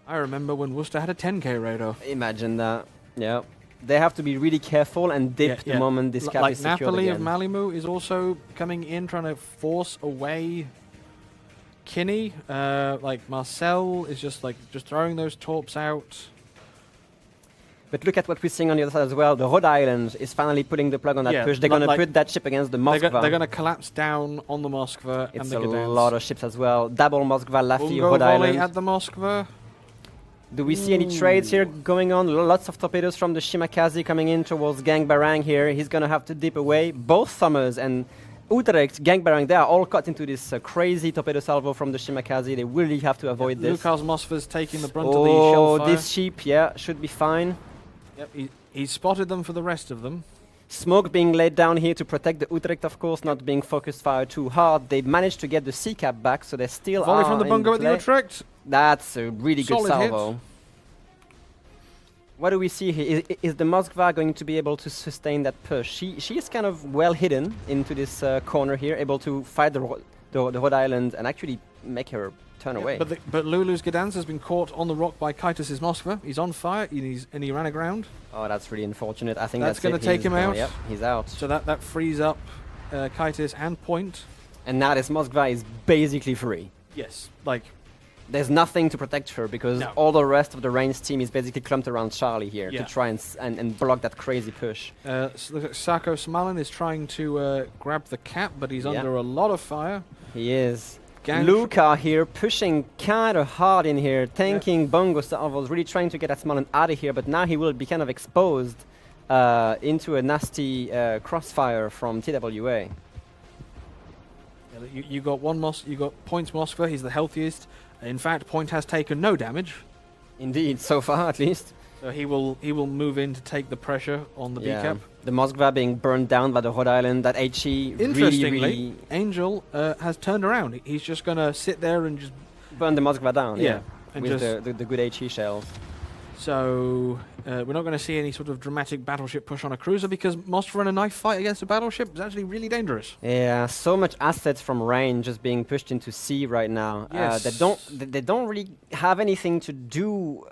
I remember when Worcester had a 10k radar. Imagine that. Yeah. They have to be really careful and dip the moment this cap Like is secured Napoli of again. Malimu is also coming in, trying to force away Kinney. Like Marcel is just throwing those torps out. But look at what we're seeing on the other side as well. The Rhode Island is finally putting the plug on that Yeah, push. They're going to like- put that ship against the They're Moskva. going to collapse down on the Moskva and It's the a Gdansk. lot of ships as well. Double Moskva, Laffy, Bungo Rhode volley Island. at the Moskva. Do we see any trades here going on? Lots of torpedoes from the Shimakaze coming in towards Gang Barang here. He's going to have to dip away. Both Summers and Utrecht, Gang Barang, they are all caught into this crazy torpedo salvo from the Shimakaze. They really have to avoid this. Lukas Moskva's taking the brunt of the shell Oh, fire. this ship, yeah, should be fine. Yep, he spotted them for the rest of them. Smoke being laid down here to protect the Utrecht, of course, not being focused fire too hard. They managed to get the C cap back, so they still Volley are from the in bungo at the play. Utrecht. That's a really good Solid hit. salvo. What do we see here? Is the Moskva going to be able to sustain that push? She is kind of well hidden into this corner here, able to fight the Rhode Island and actually make her turn away. But Lulu's Gdansk has been caught on the rock by Kaitis' Moskva. He's on fire and he ran aground. Oh, that's really unfortunate. I think That's that's gonna it. take He's him gone. out. Yep, he's out. So that frees up Kaitis and Point. And now this Moskva is basically free. Yes, like There's nothing to protect her because No. all the rest of the Reigns team is basically clumped around Charlie here Yeah. to try and block that crazy push. Sako Smalin is trying to grab the cap, but he's Yeah. under a lot of fire. He is. Gang Luca here pushing kind of hard in here, tanking Bongo salvos, really trying to get that Smalin out of here, but now he will be kind of exposed into a nasty crossfire from TWA. You got you got Point's Moskva. He's the healthiest. In fact, Point has taken no damage, Indeed, so far at least. so he will move in to take the pressure on the B cap. The Moskva being burned down by the Rhode Island, that HE Interestingly, really Angel has turned around. He's just gonna sit there and just burned the Moskva down, and with just the good HE shells. so we're not going to see any sort of dramatic battleship push on a cruiser because Moskva in a knife fight against a battleship is actually really dangerous. Yeah, so much assets from Rain just being pushed into sea right now. Yes. They don't really have anything to do.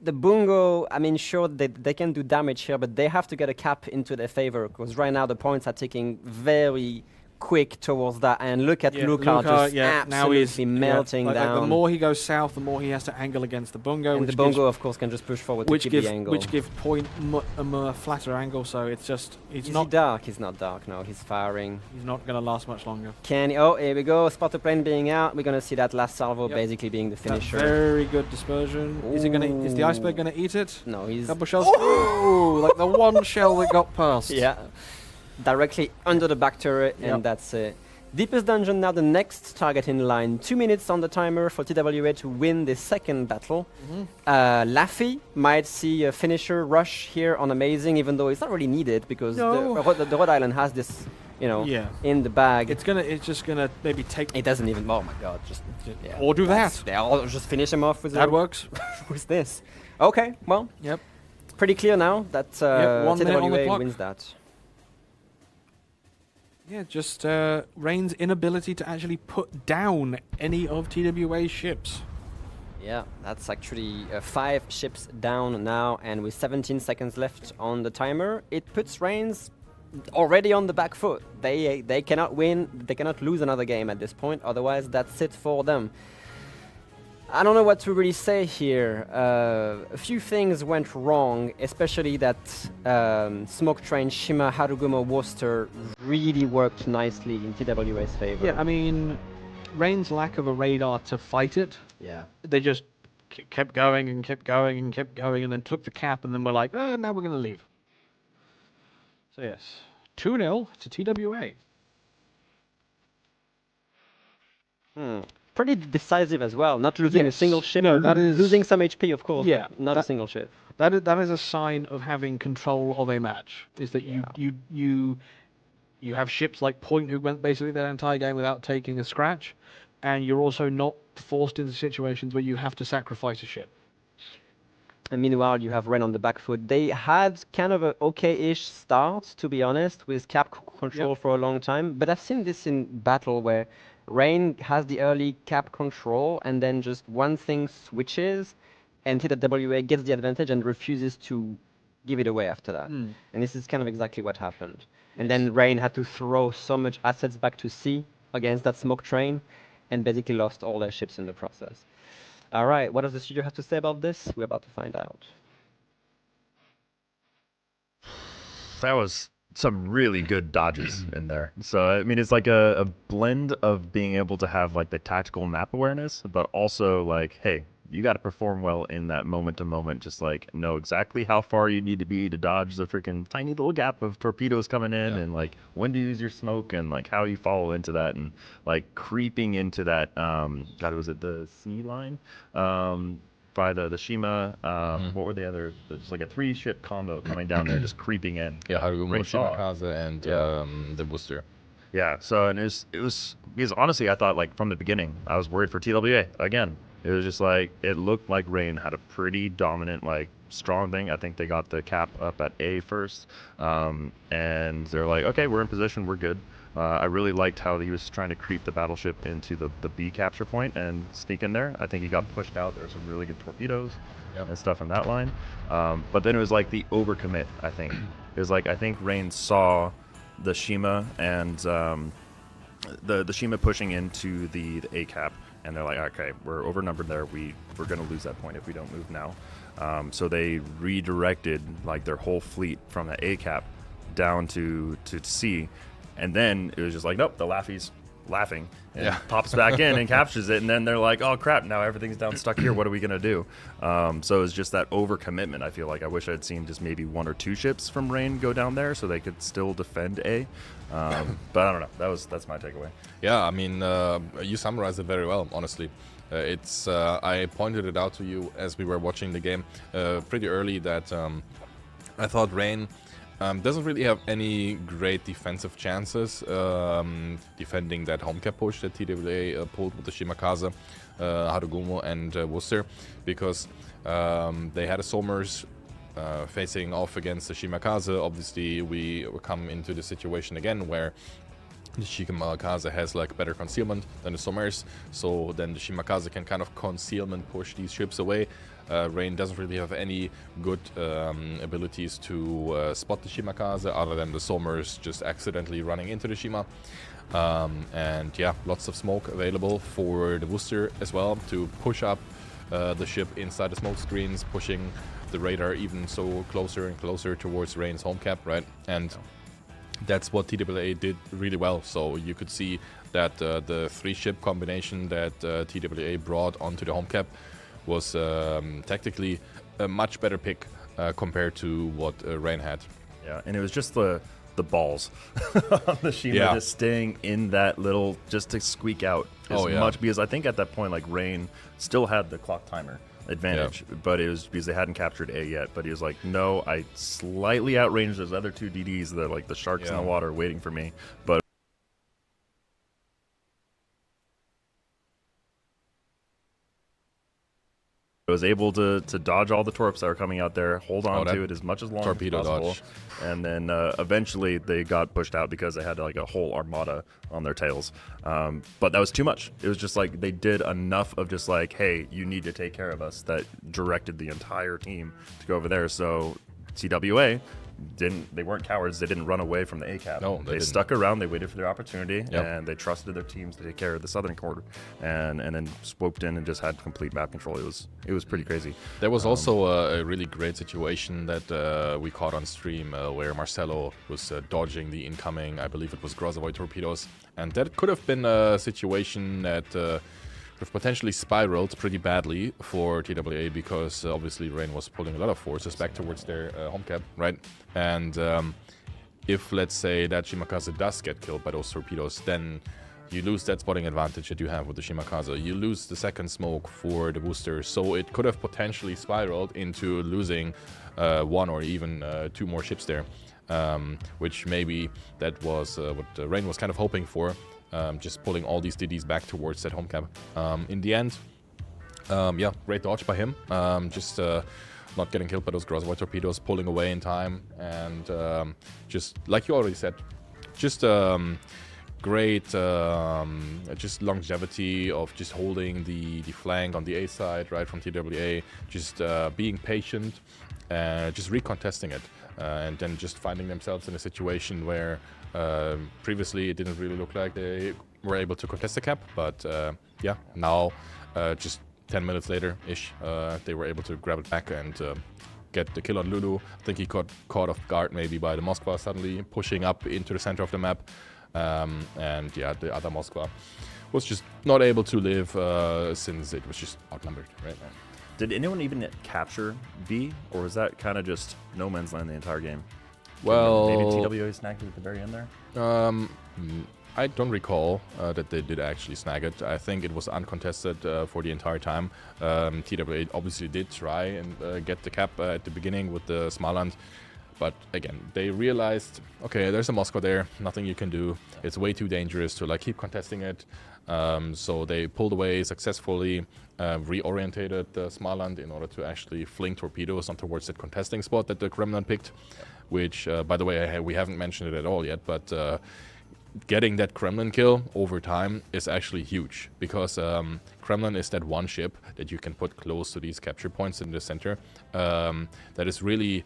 The Bungo, I mean, sure, they can do damage here, but they have to get a cap into their favor because right now the points are ticking very quick towards that. And look at Luca just now he's absolutely melting like down. the more he goes south, the more he has to angle against the Bungo, and which the Bungo, of course, can just push forward to keep the angle. which give Point a more flatter angle. So it's just Is he dark? He's not dark, no, he's firing. he's not going to last much longer. Can he? Oh, here we go. Spotter plane being out. We're going to see that last salvo Yep. basically being the That finisher. very good dispersion. Is the iceberg going to eat it? No, he's Couple shells. Oh, like the one shell that got past. yeah, directly under the back turret, Yep. and that's it. Deepest dungeon now the next target in line. 2 minutes on the timer for TWA to win the second battle. Laffy might see a finisher rush here on Amazing, even though it's not really needed because No. the Rhode Island has this, Yeah. in the bag. It's just gonna maybe take. It doesn't even. Oh my god! Just yeah. Or do that. Yeah, I'll just finish him off with That works. with this. Okay, well, Yep. it's pretty clear now that 1 minute on the TWA clock. wins that. Yeah, just Rain's inability to actually put down any of TWA's ships. Yeah, that's actually 5 ships down now, and with 17 seconds left on the timer, it puts Reigns already on the back foot. They cannot win, they cannot lose another game at this point, otherwise that's it for them. I don't know what to really say here. A few things went wrong, especially that Smoke Train, Shima, Harugumo, Worcester really worked nicely in TWA's favor. Yeah, I mean, Rain's lack of a radar to fight it, Yeah. they just kept going and kept going and kept going, and then took the cap, and then we're like, oh, now we're going to leave. So yes, 2-0 to TWA. Pretty decisive as well, not losing a Yes. single ship. No, that is- losing some HP, of course. Yeah, but not a that- single ship. That is a sign of having control of a match. Is that you have ships like Point who went basically their entire game without taking a scratch, and you're also not forced into situations where you have to sacrifice a ship. And meanwhile, you have Ren on the back foot. They had kind of a okay-ish start, to be honest, with cap control Yep. for a long time. But I've seen this in battle where Rain has the early cap control, and then just one thing switches, and TWA gets the advantage and refuses to give it away after that. And this is kind of exactly what happened. And then Rain had to throw so much assets back to sea against that Smoke Train, and basically lost all their ships in the process. All right, what does the studio have to say about this? We're about to find out. That was some really good dodges in there. So I mean, it's like a blend of being able to have like the tactical map awareness, but also like, hey, you got to perform well in that moment to moment. Just like know exactly how far you need to be to dodge the freaking tiny little gap of torpedoes coming in, and like when to use your smoke, and like how you follow into that, and like creeping into that. God, was it the sea line? By the Shima, what were the other? There's like a 3-ship combo coming down there, just creeping in. Yeah, Harugumo, Rain saw. Shimakaze, and the Worcester. Yeah, so and it was because honestly I thought like from the beginning I was worried for TWA again. It was just like it looked like Rain had a pretty dominant like strong thing. I think they got the cap up at A first, and they're like, okay, we're in position, we're good. I really liked how he was trying to creep the battleship into the B capture point and sneak in there. I think he got pushed out. There were some really good torpedoes and stuff in that line. But then it was like the overcommit, I think. It was like I think Rain saw the Shima and the Shima pushing into the A cap, and they're like, okay, we're overnumbered there. We're going to lose that point if we don't move now. So they redirected like their whole fleet from the A cap down to C, and then it was just like, nope, the Laffy's laughing and pops back in and captures it, and then they're like, oh crap, now everything's down stuck here, what are we gonna do? So it's just that overcommitment. I feel like I wish I'd seen just maybe 1 or 2 ships from Rain go down there so they could still defend A, but I don't know, that's my takeaway. Yeah, I mean, you summarized it very well, honestly. It's I pointed it out to you as we were watching the game pretty early that I thought Rain doesn't really have any great defensive chances defending that home cap push that TWA pulled with the Shimakaze, Harugumo, and Worcester, because they had a Somers facing off against the Shimakaze. Obviously, we come into the situation again where the Shimakaze has like better concealment than the Somers, so then the Shimakaze can kind of concealment push these ships away. Rain doesn't really have any good abilities to spot the Shimakaze other than the Somers just accidentally running into the Shima. And yeah, lots of smoke available for the Worcester as well to push up the ship inside the smoke screens, pushing the radar even so closer and closer towards Rain's home cap, right? And that's what TWA did really well. So you could see that the 3-ship combination that TWA brought onto the home cap was tactically a much better pick compared to what Rain had. Yeah, and it was just the balls on the Shima just staying in that little, just to squeak out as much, because I think at that point like Rain still had the clock timer advantage, but it was because they hadn't captured A yet. But he was like, no, I slightly outranged those other 2 DDs that are like the sharks in the water waiting for me, but I was able to dodge all the torps that were coming out there, hold on to it as much as long as possible, dodge. And then eventually they got pushed out because they had like a whole armada on their tails. But that was too much. It was just like they did enough of just like, hey, you need to take care of us, that directed the entire team to go over there. So TWA they weren't cowards. They didn't run away from the A cap. No, they didn't. stuck around. They waited for their opportunity, Yep. and they trusted their teams to take care of the southern quarter, and then swooped in and just had complete map control. It was pretty crazy. There was also a really great situation that we caught on stream where Marcelo was dodging the incoming, I believe it was Grozavoy torpedoes, and that could have been a situation that could have potentially spiraled pretty badly for TWA because obviously Rain was pulling a lot of forces back towards their home cap, right? And if, let's say, that Shimakaze does get killed by those torpedoes, then you lose that spotting advantage that you have with the Shimakaze. You lose the second smoke for the booster, so it could have potentially spiraled into losing one or even two more ships there, which maybe that was what Rain was kind of hoping for, just pulling all these DDs back towards that home cap. In the end, yeah, great dodge by him. Just not getting killed by those Grozavoy torpedoes, pulling away in time, and just like you already said, just great just longevity of just holding the flank on the A side, right, from TWA, just being patient, just recontesting it, and then just finding themselves in a situation where previously it didn't really look like they were able to contest the cap, but yeah, now just 10 minutes later-ish, they were able to grab it back and get the kill on Lulu. I think he got caught off guard maybe by the Moskva suddenly pushing up into the center of the map. And yeah, the other Moskva was just not able to live since it was just outnumbered, right? Did anyone even capture B, or was that kind of just no man's land the entire game? Well, maybe TWA snagged it at the very end there. I don't recall that they did actually snag it. I think it was uncontested for the entire time. TWA obviously did try and get the cap at the beginning with the Smaland. But again, they realized, okay, there's a Moskva there, nothing you can do. It's way too dangerous to like keep contesting it. So they pulled away successfully, reorientated Smaland in order to actually fling torpedoes on towards that contesting spot that the Kremlin picked, which, by the way, we haven't mentioned it at all yet, but getting that Kremlin kill over time is actually huge because Kremlin is that one ship that you can put close to these capture points in the center that is really...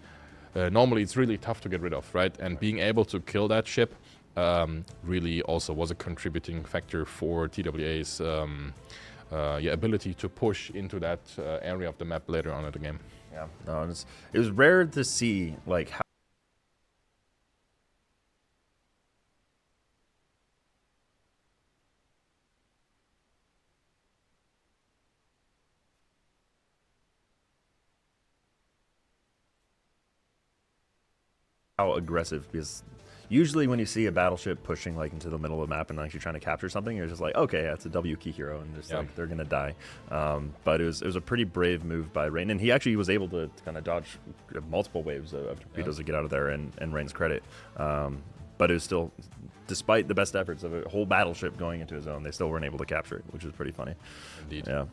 normally it's really tough to get rid of, right? And being able to kill that ship really also was a contributing factor for TWA's ability to push into that area of the map later on in the game. Yeah, no, it was rare to see like how aggressive, because usually when you see a battleship pushing like into the middle of the map and actually trying to capture something, you're just like, okay, that's a W key hero, and just like they're gonna die. But it was a pretty brave move by Rain, and he actually was able to kind of dodge multiple waves of torpedoes to get out of there, and Rain's credit. But it was still, despite the best efforts of a whole battleship going into his zone, they still weren't able to capture it, which was pretty funny. Indeed. Yeah.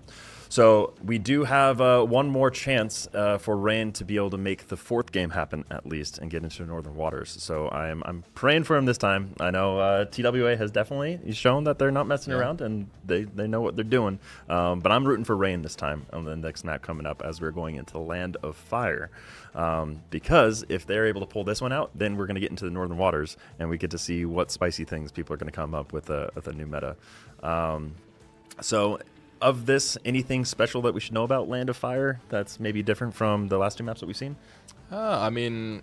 So we do have one more chance for Rain to be able to make the fourth game happen at least and get into the northern waters. So I'm praying for him this time. I know TWA has definitely shown that they're not messing around and they know what they're doing. But I'm rooting for Rain this time on the next map coming up as we're going into the Land of Fire. Because if they're able to pull this one out, then we're going to get into the northern waters and we get to see what spicy things people are going to come up with a new meta. So of this, anything special that we should know about Land of Fire that's maybe different from the last two maps that we've seen? I mean,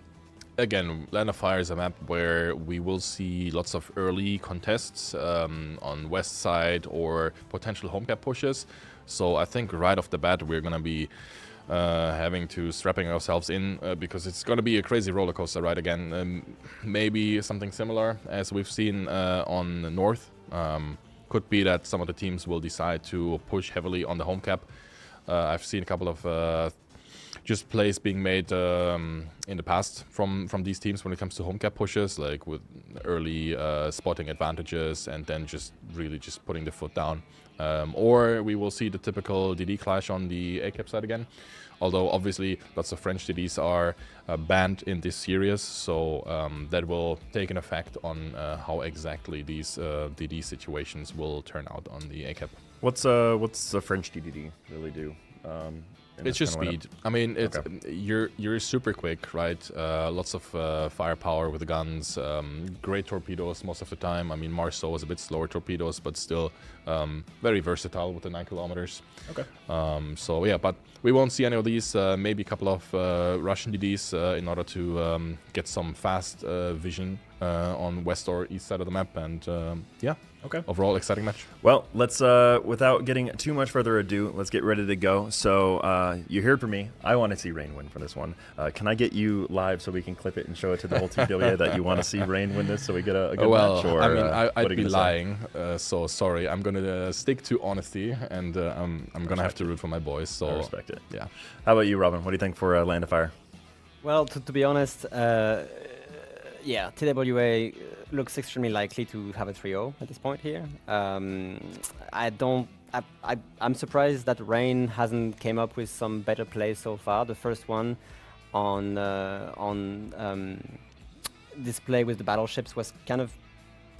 again, Land of Fire is a map where we will see lots of early contests on west side or potential home cap pushes. So I think right off the bat we're going to be having to strapping ourselves in because it's going to be a crazy roller coaster ride again. Maybe something similar as we've seen on the north. Could be that some of the teams will decide to push heavily on the home cap. I've seen a couple of just plays being made in the past from these teams when it comes to home cap pushes, like with early spotting advantages and then just really just putting the foot down. Or we will see the typical DD clash on the A cap side again. Although obviously lots of French DDs are banned in this series, so that will take an effect on how exactly these DD situations will turn out on the A cap. What's the French DDD really do? In It's this just kind of lineup? speed. I mean, it's Okay. you're super quick, right? Lots of firepower with the guns. Great torpedoes most of the time. I mean, Marceau was a bit slower torpedoes, but still very versatile with the 9 kilometers. Okay. So yeah, but we won't see any of these. Maybe a couple of Russian DDs in order to get some fast vision on west or east side of the map. And yeah, Okay. overall exciting match. Well, let's without getting too much further ado, let's get ready to go. So you heard from me. I want to see Rain win for this one. Can I get you live so we can clip it and show it to the whole TWA that you want to see Rain win this, so we get a good Well, match? Or I mean, what are I'd you be gonna say? lying. So sorry. I'm gonna stick to honesty, and I'm gonna have to root for my boys. So I respect it. yeah. How about you, Robin? What do you think for Land of Fire? Well, to be honest, yeah, TWA looks extremely likely to have a 3-0 at this point here. I'm surprised that Rain hasn't came up with some better plays so far. The first one on display with the battleships was kind of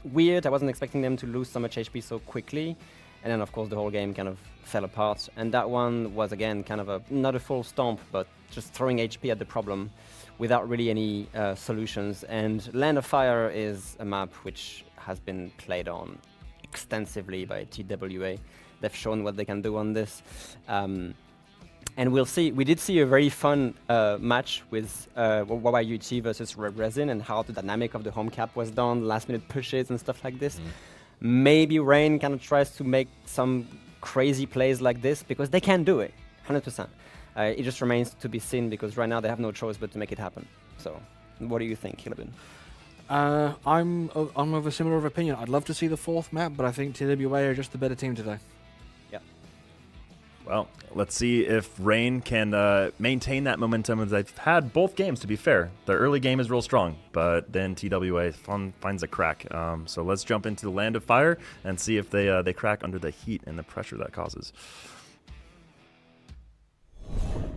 weird. I wasn't expecting them to lose so much HP so quickly. And then, of course, the whole game kind of fell apart. And that one was, again, kind of not a full stomp, but just throwing HP at the problem without really any solutions. And Land of Fire is a map which has been played on extensively by TWA. They've shown what they can do on this. And we'll see. We did see a very fun match with YYUT versus Resin, and how the dynamic of the home cap was done, last-minute pushes and stuff like this. Maybe Rain kind of tries to make some crazy plays like this, because they can do it, 100%. It just remains to be seen, because right now they have no choice but to make it happen. So, what do you think, Hilabin? I'm of a similar opinion. I'd love to see the 4th map, but I think TWA are just the better team today. Well, let's see if Rain can maintain that momentum, as they've had both games, to be fair. Their early game is real strong, but then TWA finds a crack. So let's jump into the Land of Fire and see if they crack under the heat and the pressure that causes.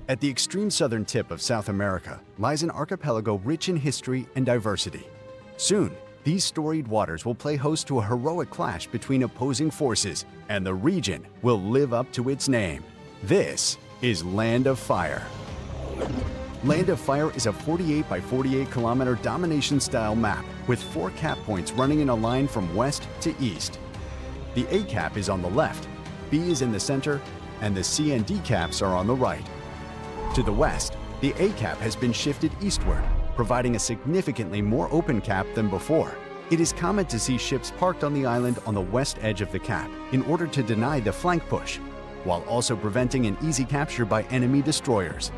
At the extreme southern tip of South America lies an archipelago rich in history and diversity. Soon, these storied waters will play host to a heroic clash between opposing forces, and the region will live up to its name. This is Land of Fire. Land of Fire is a 48 by 48 kilometer domination-style map with 4 cap points running in a line from west to east. The A cap is on the left, B is in the center, and the C and D caps are on the right. To the west, the A cap has been shifted eastward, providing a significantly more open cap than before. It is common to see ships parked on the island on the west edge of the cap in order to deny the flank push, while also preventing an easy capture by enemy destroyers.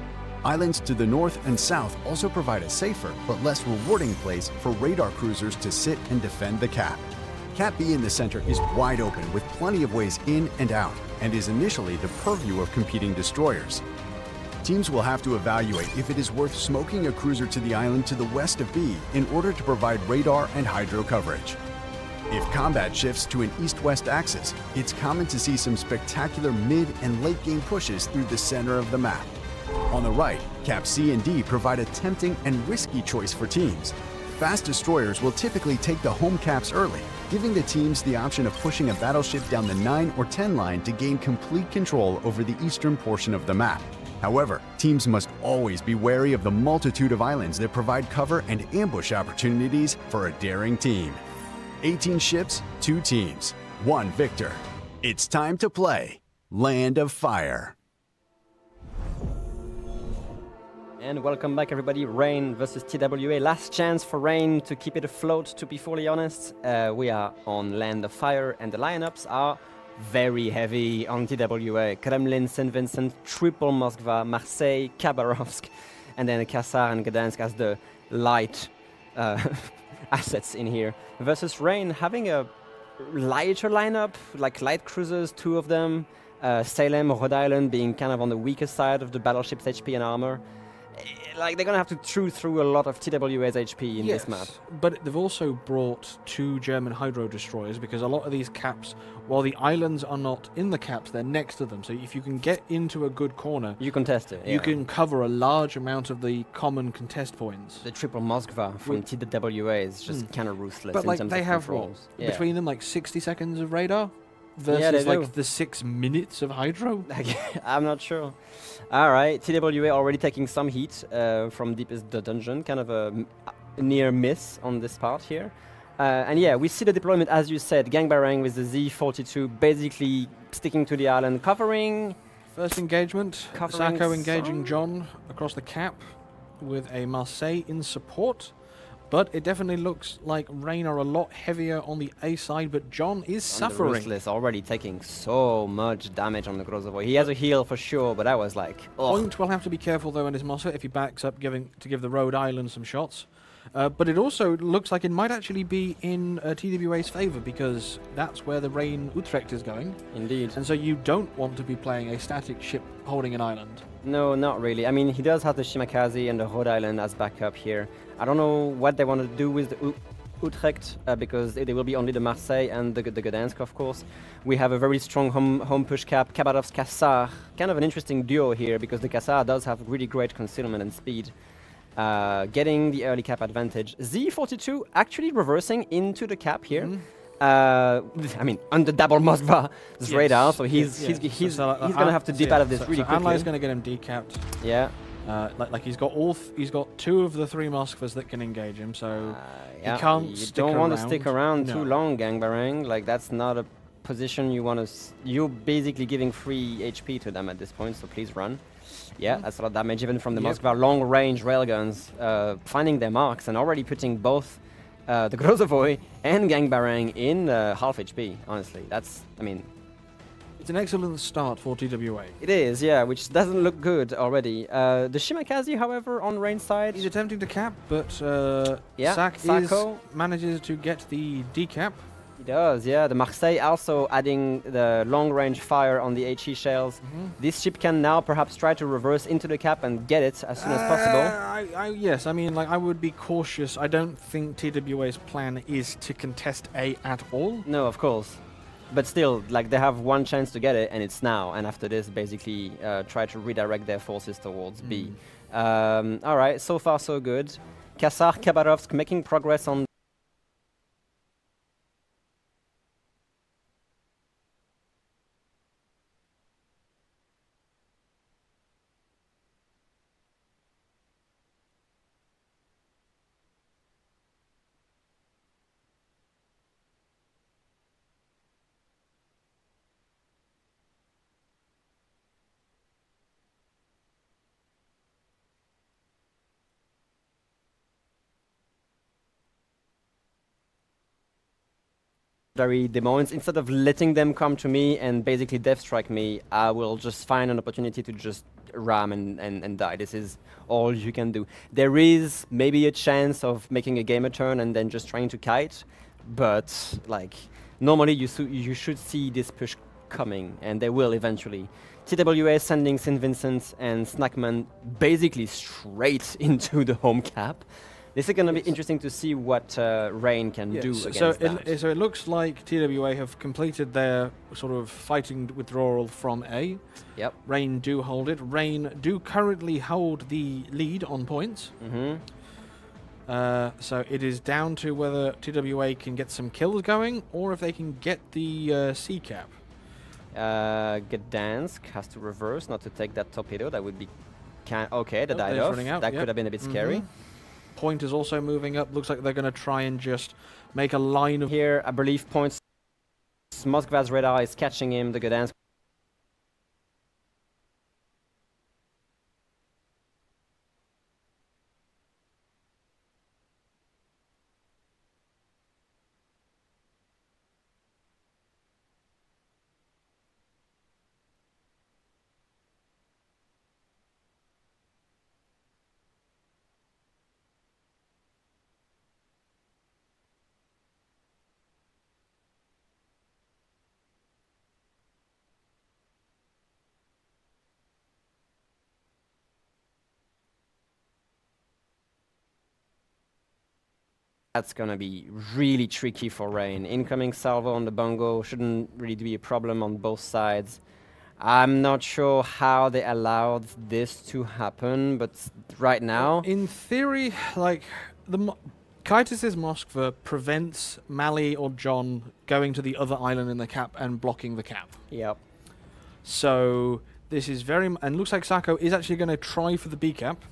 Islands to the north and south also provide a safer but less rewarding place for radar cruisers to sit and defend the cap. Cap B in the center is wide open with plenty of ways in and out, and is initially the purview of competing destroyers. Teams will have to evaluate if it is worth smoking a cruiser to the island to the west of B in order to provide radar and hydro coverage. If combat shifts to an east-west axis, it's common to see some spectacular mid and late game pushes through the center of the map. On the right, Cap C and D provide a tempting and risky choice for teams. Fast destroyers will typically take the home caps early, giving the teams the option of pushing a battleship down the 9 or 10 line to gain complete control over the eastern portion of the map. However, teams must always be wary of the multitude of islands that provide cover and ambush opportunities for a daring team. 18 ships, 2 teams, 1 victor. It's time to play Land of Fire. And welcome back, everybody. Rain versus TWA. Last chance for Rain to keep it afloat, to be fully honest. We are on Land of Fire, and the lineups are very heavy on TWA. Kremlin, St. Vincent, Triple Moskva, Marseille, Khabarovsk, and then Kassar and Gdansk as the light assets in here. Versus Rain having a lighter lineup, like light cruisers, 2 of them. Salem, Rhode Island being kind of on the weaker side of the battleship's HP and armor. Like, they're gonna have to chew through a lot of TWA's HP in this map. But they've also brought 2 German hydro destroyers, because a lot of these caps, while the islands are not in the caps, they're next to them. So if you can get into a good corner, You contest it. you yeah. can cover a large amount of the common contest points. The Triple Moskva from TWA is just kind of ruthless But in like terms they of have controls. Yeah. between them like 60 seconds of radar. versus they do. like the 6 minutes of Hydro. I'm not sure. All right, TWA already taking some heat from deepest the dungeon, kind of a near miss on this part here. And yeah, we see the deployment, as you said, Gang Barang with the Z42 basically sticking to the island, covering. First engagement, Covering Sacco engaging some- John across the cap with a Marseille in support. But it definitely looks like Rain are a lot heavier on the A side, but John is On the suffering. Ruthless already taking so much damage on the Grozovoy. He has a heal for sure, but that was like, oh, Point will have to be careful though in his muscle if he backs up to give the Rhode Island some shots. But it also looks like it might actually be in TWA's favour because that's where the Rain Utrecht is going. indeed. And so you don't want to be playing a static ship holding an island. No, not really. I mean, he does have the Shimakaze and the Rhode Island as backup here. I don't know what they want to do with the Utrecht because they will be only the Marseille and the Gdansk, of course. We have a very strong home push cap, Kabarov's Kassar. Kind of an interesting duo here because the Kassar does have really great concealment and speed. Getting the early cap advantage. Z42 actually reversing into the cap here. I mean, under double Moskva's radar, so he's gonna have to dip out of this really quickly. Anlai's going to get him decapped. Yeah. Like he's got he's got 2 of the 3 Moskvas that can engage him, so Yeah, he can't you stick don't want to around. stick around too No. long, Gang Barang. Like that's not a position you want to. You're basically giving free HP to them at this point, so please run. Yeah, that's a lot of damage even from the Yep. Moskva long-range railguns, finding their marks and already putting both the Grozovoy and Gang Barang in half HP. Honestly, that's. I mean, It's an excellent start for TWA. it is, yeah, which doesn't look good already. The Shimakaze, however, on Rain's side. He's attempting to cap, but Yeah, Sacco. manages to get the decap. He does, yeah. The Marseille also adding the long-range fire on the HE shells. This ship can now perhaps try to reverse into the cap and get it as soon as possible. Yes, I mean, like I would be cautious. I don't think TWA's plan is to contest A at all. No, of course. But still, like they have one chance to get it, and it's now. And after this, basically try to redirect their forces towards B. All right, so far so good. Kassar Khabarovsk making progress on. Des Moines, instead of letting them come to me and basically death strike me, I will just find an opportunity to just ram and die. This is all you can do. There is maybe a chance of making a gamer turn and then just trying to kite, but like normally you should see this push coming, and they will eventually. TWA sending St. Vincent and Snackman basically straight into the home cap. This is going to be interesting to see what Rain can do against that. So it looks like TWA have completed their sort of fighting withdrawal from A. Yep. Rain do hold it. Rain do currently hold the lead on points. So it is down to whether TWA can get some kills going or if they can get the C cap. Gdansk has to reverse, not to take that torpedo. That would be okay. That died they're off. running out, That yep. could have been a bit scary. Point is also moving up. Looks like they're going to try and just make a line of. Here, I believe points. Moskva's radar is catching him. The Gdansk. That's gonna be really tricky for Rain. Incoming salvo on the bungo shouldn't really be a problem on both sides. I'm not sure how they allowed this to happen, but right now, In theory, like Kaitis' Moskva prevents Mali or John going to the other island in the cap and blocking the cap. Yep. So this is very... and looks like Sako is actually going to try for the B cap.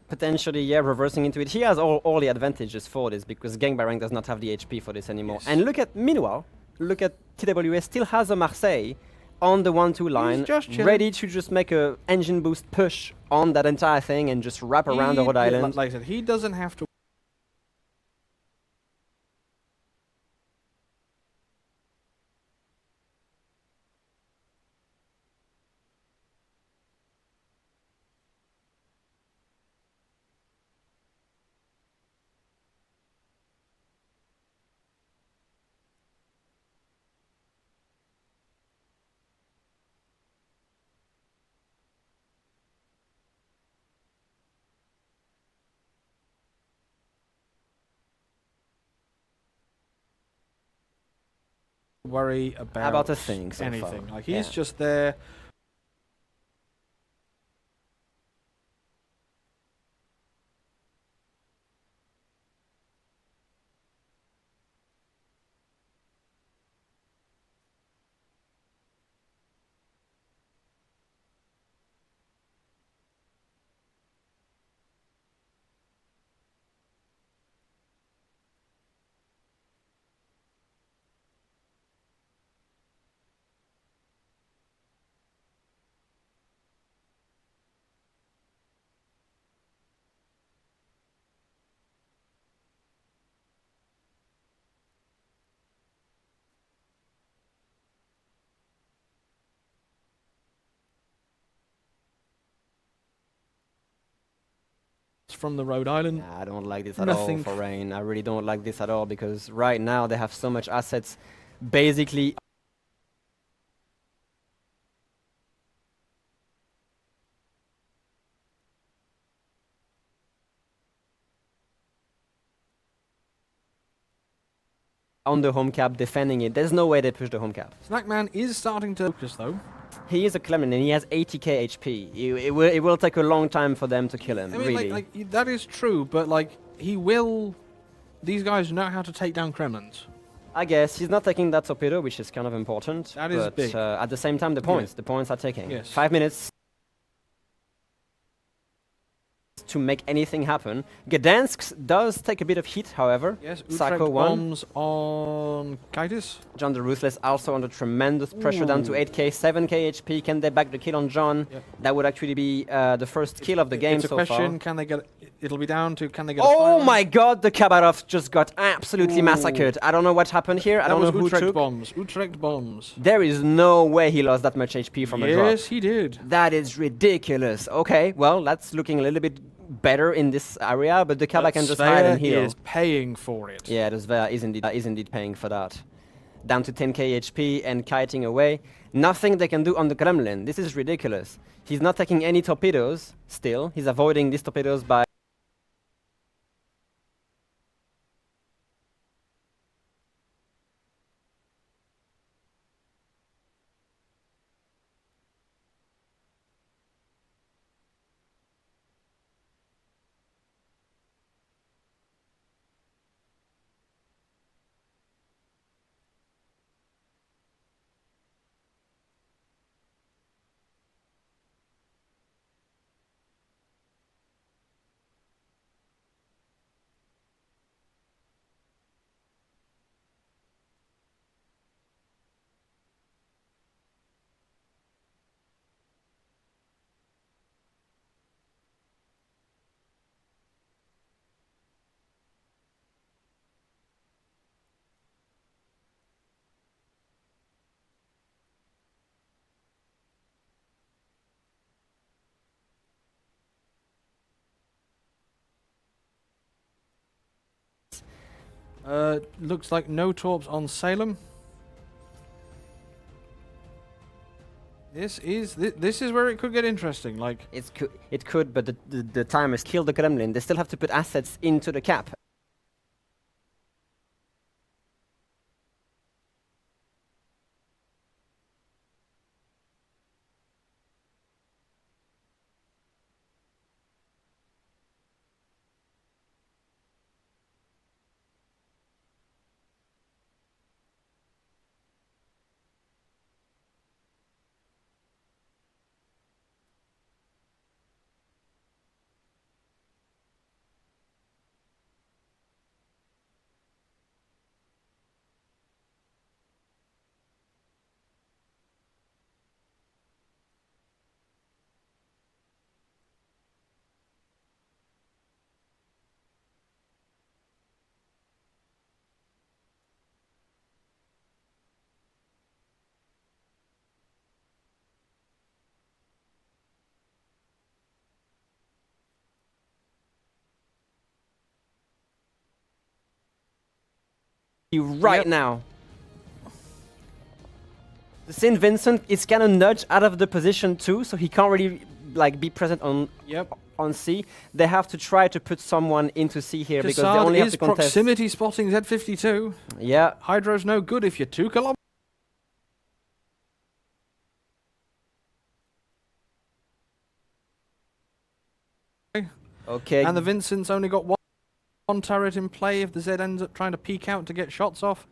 Potentially, yeah, reversing into it. He has all the advantages for this because Gangbarang does not have the HP for this anymore. Yes. And meanwhile, look at TWS still has a Marseille on the 1-2 line, just chilling. ready to just make a engine boost push on that entire thing and just wrap around the Rhode Island. Like I said, he doesn't have to... worry about a thing so anything. far. Like he's Yeah. just there. From the Rhode Island. Yeah, I don't like this at Nothing all for Rain. I really don't like this at all because right now they have so much assets basically on the home cap defending it. There's no way they push the home cap. Snackman is starting to focus though. He is a Clement and he has 80k HP. It will take a long time for them to kill him, I mean, really. like that is true, but like he will. These guys know how to take down Kremlins. I guess he's not taking that torpedo, which is kind of important. That is but, big. At the same time, the points are taking. Yes. 5 minutes to make anything happen. Gdansk does take a bit of heat, however. Yes, Sako Utrecht won. bombs on Kaitis. John the Ruthless also under tremendous pressure, down to 8k, 7k HP. Can they back the kill on John? Yep. That would actually be the first kill of the game It's a so question: far. can they get? It'll be down to can they get? a Oh fire my on? god, the Kabarov just got absolutely massacred. I don't know what happened here. I That don't was know who Utrecht took. bombs. Utrecht bombs. There is no way he lost that much HP from a drop. Yes, he did. That is ridiculous. Okay, well, that's looking a little bit better in this area, but the Kabak can just hide and heal. is paying for it. Yeah, the Svea is indeed paying for that. Down to 10k HP and kiting away. Nothing they can do on the Kremlin. This is ridiculous. He's not taking any torpedoes still. He's avoiding these torpedoes by... Looks like no torps on Salem. This is where it could get interesting. Like It could, but the timers kill the Kremlin. They still have to put assets into the cap. right Yep. now. The St. Vincent is kind of nudged out of the position too, so he can't really like be present on Yep. on C. They have to try to put someone into C here because they Cassard only have is to contest. proximity spotting Z52. Yeah, Hydro's no good if you're 2 kilometers. okay. And the Vincent's only got one turret in play if the Z ends up trying to peek out to get shots off.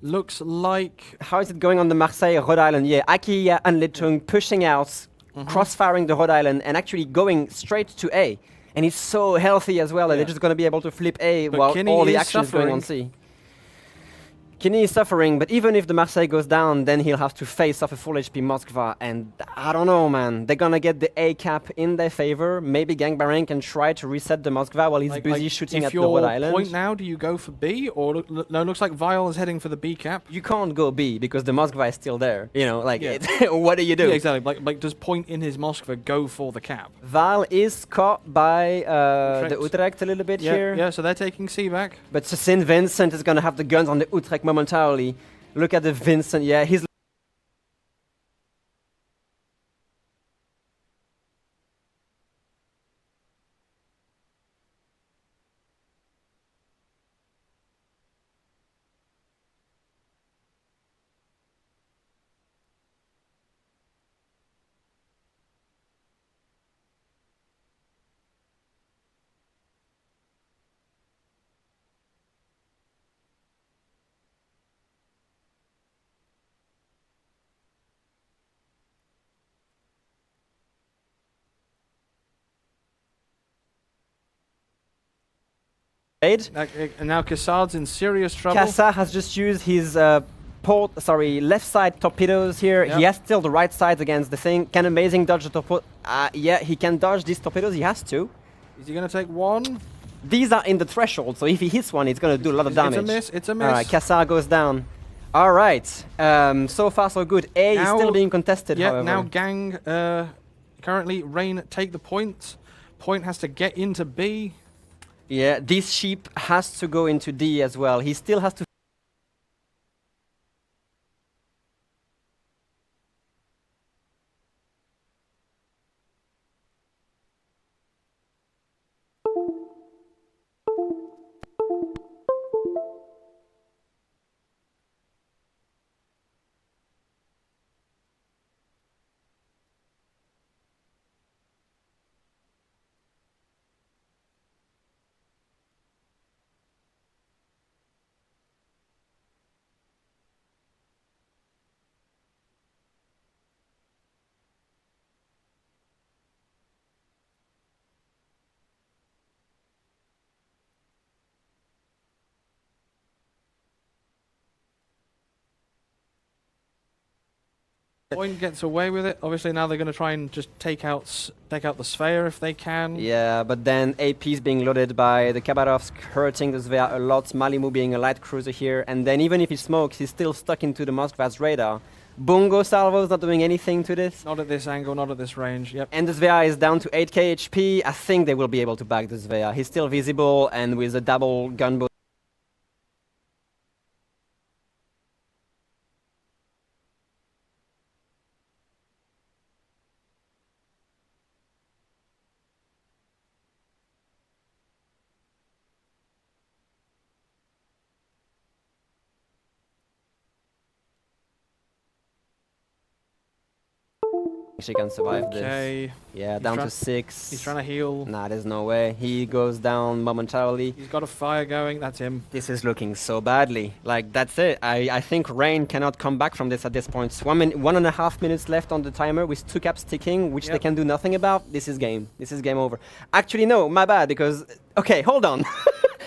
Looks like... How is it going on the Marseille, Rhode Island? Yeah, Akiya and Litung pushing out, cross-firing the Rhode Island and actually going straight to A. And he's so healthy as well that Yeah. they're just going to be able to flip A But while Kinney all the is action is going on suffering. C. Kinney is suffering, but even if the Marseille goes down, then he'll have to face off a full HP Moskva, and I don't know, man. They're gonna get the A cap in their favor. Maybe Gangbaran can try to reset the Moskva while he's busy shooting at the Rhode If Island. your point now, do you go for B? Or no, looks like Vial is heading for the B cap. You can't go B because the Moskva is still there. You know, like, Yeah. what do you do? Yeah, exactly. Like does point in his Moskva go for the cap? Val is caught by the Utrecht. Utrecht a little bit here. Yeah, so they're taking C back. But St. Vincent is gonna have the guns on the Utrecht momentarily. Look at the Vincent, yeah, he's made. And now Cassard's in serious trouble. Kassa has just used his left side torpedoes here. Yep. He has still the right side against the thing. Can amazing dodge the torpedo? Yeah, he can dodge these torpedoes. He has to. Is he going to take one? These are in the threshold, so if he hits one, it's going to do a lot of damage. It's a miss. It's a miss. All right, Kassa goes down. All right, so far so good. A is Now- still being contested, Yeah, however. now Gang, currently Rain take the points. Point has to get into B. Yeah, this sheep has to go into D as well. He still has to. Point gets away with it. Obviously now they're going to try and just take out the Sphere if they can. Yeah, but then AP is being loaded by the Khabarovsk, hurting the Svea a lot. Malimu being a light cruiser here, and then even if he smokes, he's still stuck into the Moskva's radar. Bungo Salvo's not doing anything to this. Not at this angle, not at this range. Yep. And the Svea is down to 8k HP. I think they will be able to back the Svea. He's still visible, and with a double gunboat. She can survive this. Okay. Yeah, He's down try- to 6. He's trying to heal. Nah, there's no way. He goes down momentarily. He's got a fire going. That's him. This is looking so badly. Like, that's it. I think Rain cannot come back from this at this point. 1.5 minutes left on the timer with 2 caps ticking, which they Yep. can do nothing about. This is game. This is game over. Actually, no, my bad, because... Okay, hold on.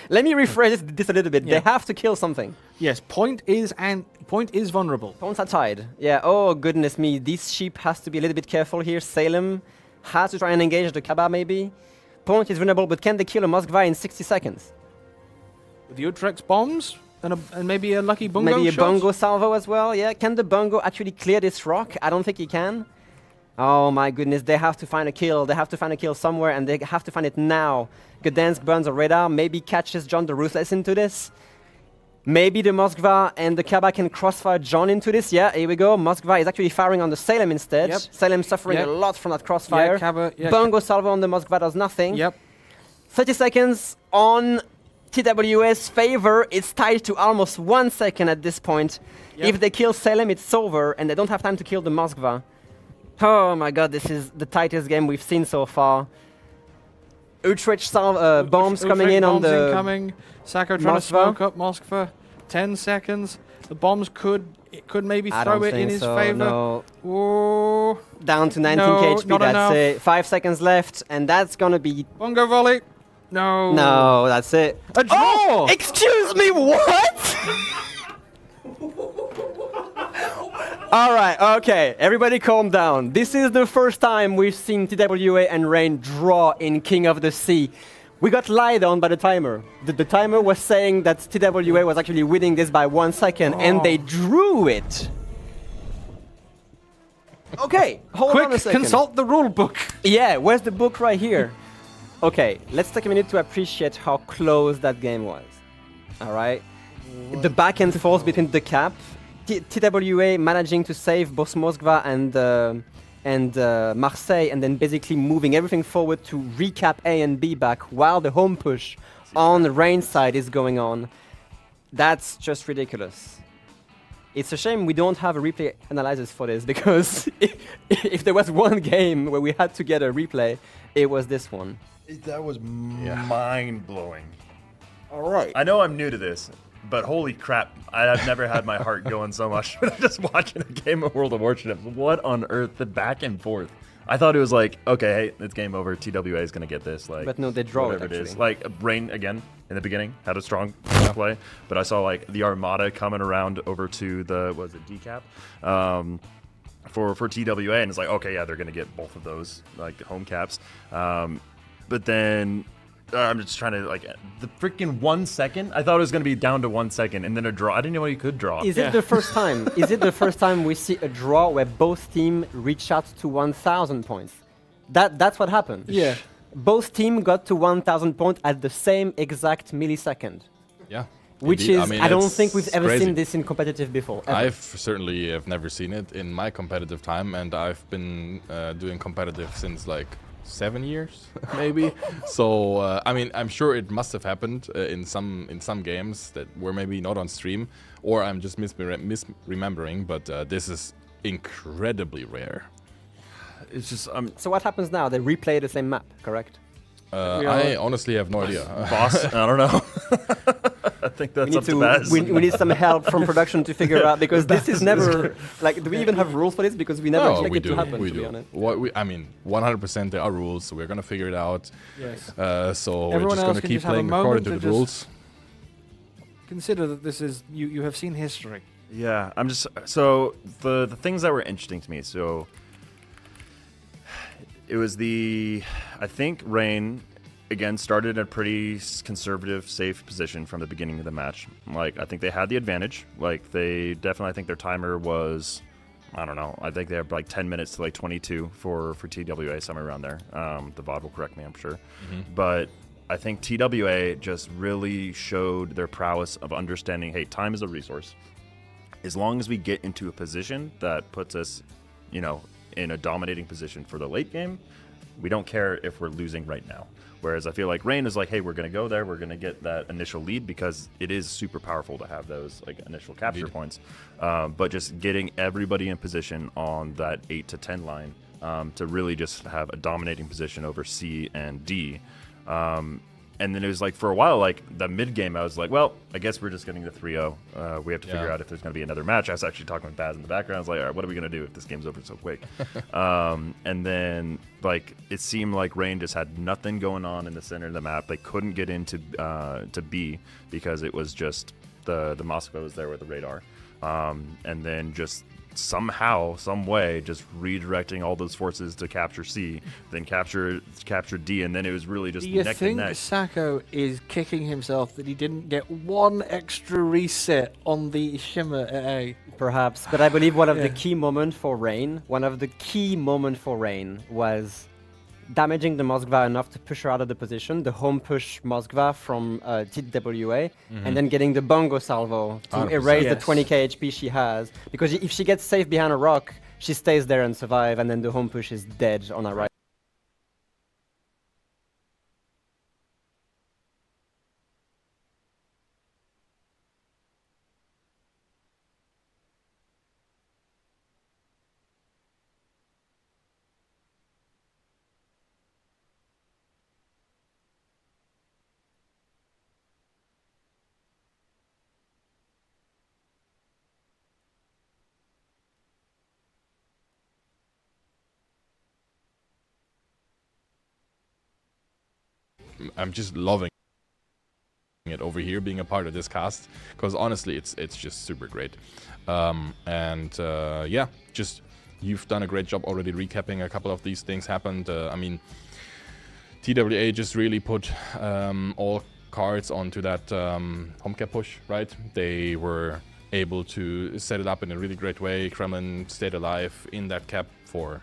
Let me rephrase this a little bit. Yeah. They have to kill something. Yes. Point is vulnerable. Points are tied. Yeah, oh goodness me. This sheep has to be a little bit careful here. Salem has to try and engage the Kaba maybe. Point is vulnerable, but can they kill a Moskva in 60 seconds? With the Utrecht's bombs and maybe a lucky bungo Maybe a shot? bongo salvo as well, yeah. Can the bongo actually clear this rock? I don't think he can. Oh my goodness, they have to find a kill. They have to find a kill somewhere, and they have to find it now. Gdansk burns a radar, maybe catches John the Ruthless into this. Maybe the Moskva and the Kaba can crossfire join into this. Yeah, here we go. Moskva is actually firing on the Salem instead. Yep. Salem suffering Yep. a lot from that crossfire. Yeah, Kaba, yeah, Bongo Salvo on the Moskva does nothing. Yep. 30 seconds on TWA's favor. It's tied to almost 1 second at this point. Yep. If they kill Salem, it's over, and they don't have time to kill the Moskva. Oh my god, this is the tightest game we've seen so far. Utrecht bombs coming in on bombs the... incoming. Sacco trying to Moskva. smoke up Moskva. 10 seconds. The bombs could maybe I throw don't it in think his so, favor. no. Oh, Down to 19 No, HP, not that's enough. it. 5 seconds left, and that's gonna be... bongo volley. No. No, that's it. A draw. Oh! Excuse me, what? Alright, okay, everybody calm down. This is the first time we've seen TWA and Rain draw in King of the Sea. We got lied on by the timer. The timer was saying that TWA was actually winning this by 1 second, and they drew it. Okay, hold on a Quick, second. consult the rule book. Yeah, where's the book right here? Okay, let's take a minute to appreciate how close that game was. Alright? The back and forth between the cap, TWA managing to save both Moskva and Marseille, and then basically moving everything forward to recap A and B back while the home push on the Rain side is going on. That's just ridiculous. It's a shame we don't have a replay analysis for this, because if there was one game where we had to get a replay, it was this one. That was mind blowing. All right. I know I'm new to this, but holy crap, I've never had my heart going so much when I'm just watching a game of World of Warships. What on earth, the back and forth. I thought it was like, okay, hey, it's game over. TWA is going to get this. Like, But no, they draw it, whatever it is. actually. Like, Rain, again, in the beginning, had a strong play, but I saw, like, the Armada coming around over to the, was it decap? For TWA, and it's like, okay, yeah, they're going to get both of those, like, home caps. But then I'm just trying to, like, the freaking 1 second? I thought it was going to be down to 1 second, and then a draw. I didn't know you could draw. Is it the first time? Is it the first time we see a draw where both teams reach out to 1,000 points? That's what happened. Yeah. Both teams got to 1,000 points at the same exact millisecond. Yeah. Which Indeed. is, mean, I don't it's think we've ever crazy. seen this in competitive before. Ever. I've certainly have never seen it in my competitive time, and I've been doing competitive since like 7 years, maybe. So I mean, I'm sure it must have happened in some games that were maybe not on stream, or I'm just misremembering. But this is incredibly rare. It's just, So what happens now? They replay the same map, correct? I honestly have no idea. boss, I don't know. I think that's up to Baz. We need some help from production to figure out, because this is never like. Do we even have rules for this? Because we never expect we it do. to happen. We to be do. honest. I mean, 100% there are rules, so we're gonna figure it out. Yes. So Everyone we're just else gonna can keep just have a playing moment according to to the just- rules. Consider that this is you have seen history. Yeah, I'm just, so the things that were interesting to me, so it was I think Rain, again, started in a pretty conservative, safe position from the beginning of the match. Like, I think they had the advantage. Like, they definitely, I think their timer was, I don't know, I think they have like 10 minutes to like 22 for TWA, somewhere around there. The VOD will correct me, I'm sure. But I think TWA just really showed their prowess of understanding, hey, time is a resource. As long as we get into a position that puts us, you know, in a dominating position for the late game, we don't care if we're losing right now. Whereas I feel like Rain is like, hey, we're going to go there, we're going to get that initial lead, because it is super powerful to have those like initial capture points. But just getting everybody in position on that 8 to 10 line to really just have a dominating position over C and D. And then it was like, for a while, like the mid game, I was like, well, I guess we're just getting the 3-0. We have to figure out if there's going to be another match. I was actually talking with Baz in the background. I was like, all right, what are we going to do if this game's over so quick? And then, like, it seemed like Rain just had nothing going on in the center of the map. They couldn't get into to B because it was just the Moscow was there with the radar. And then just somehow, some way, just redirecting all those forces to capture C, then capture D, and then it was really just Do you neck and think neck. Sacco is kicking himself that he didn't get one extra reset on the Shimmer at A? Perhaps, but I believe one of the Yeah. key moments for Rain, was damaging the Moskva enough to push her out of the position, the home push Moskva from TWA, and then getting the bongo salvo to 100%. erase the Yes. 20k HP she has. Because if she gets safe behind a rock, she stays there and survive, and then the home push is dead on her right. I'm just loving it over here, being a part of this cast, because honestly, it's just super great. Yeah, just you've done a great job already recapping a couple of these things happened. I mean, TWA just really put all cards onto that home cap push, right? They were able to set it up in a really great way. Kremlin stayed alive in that cap for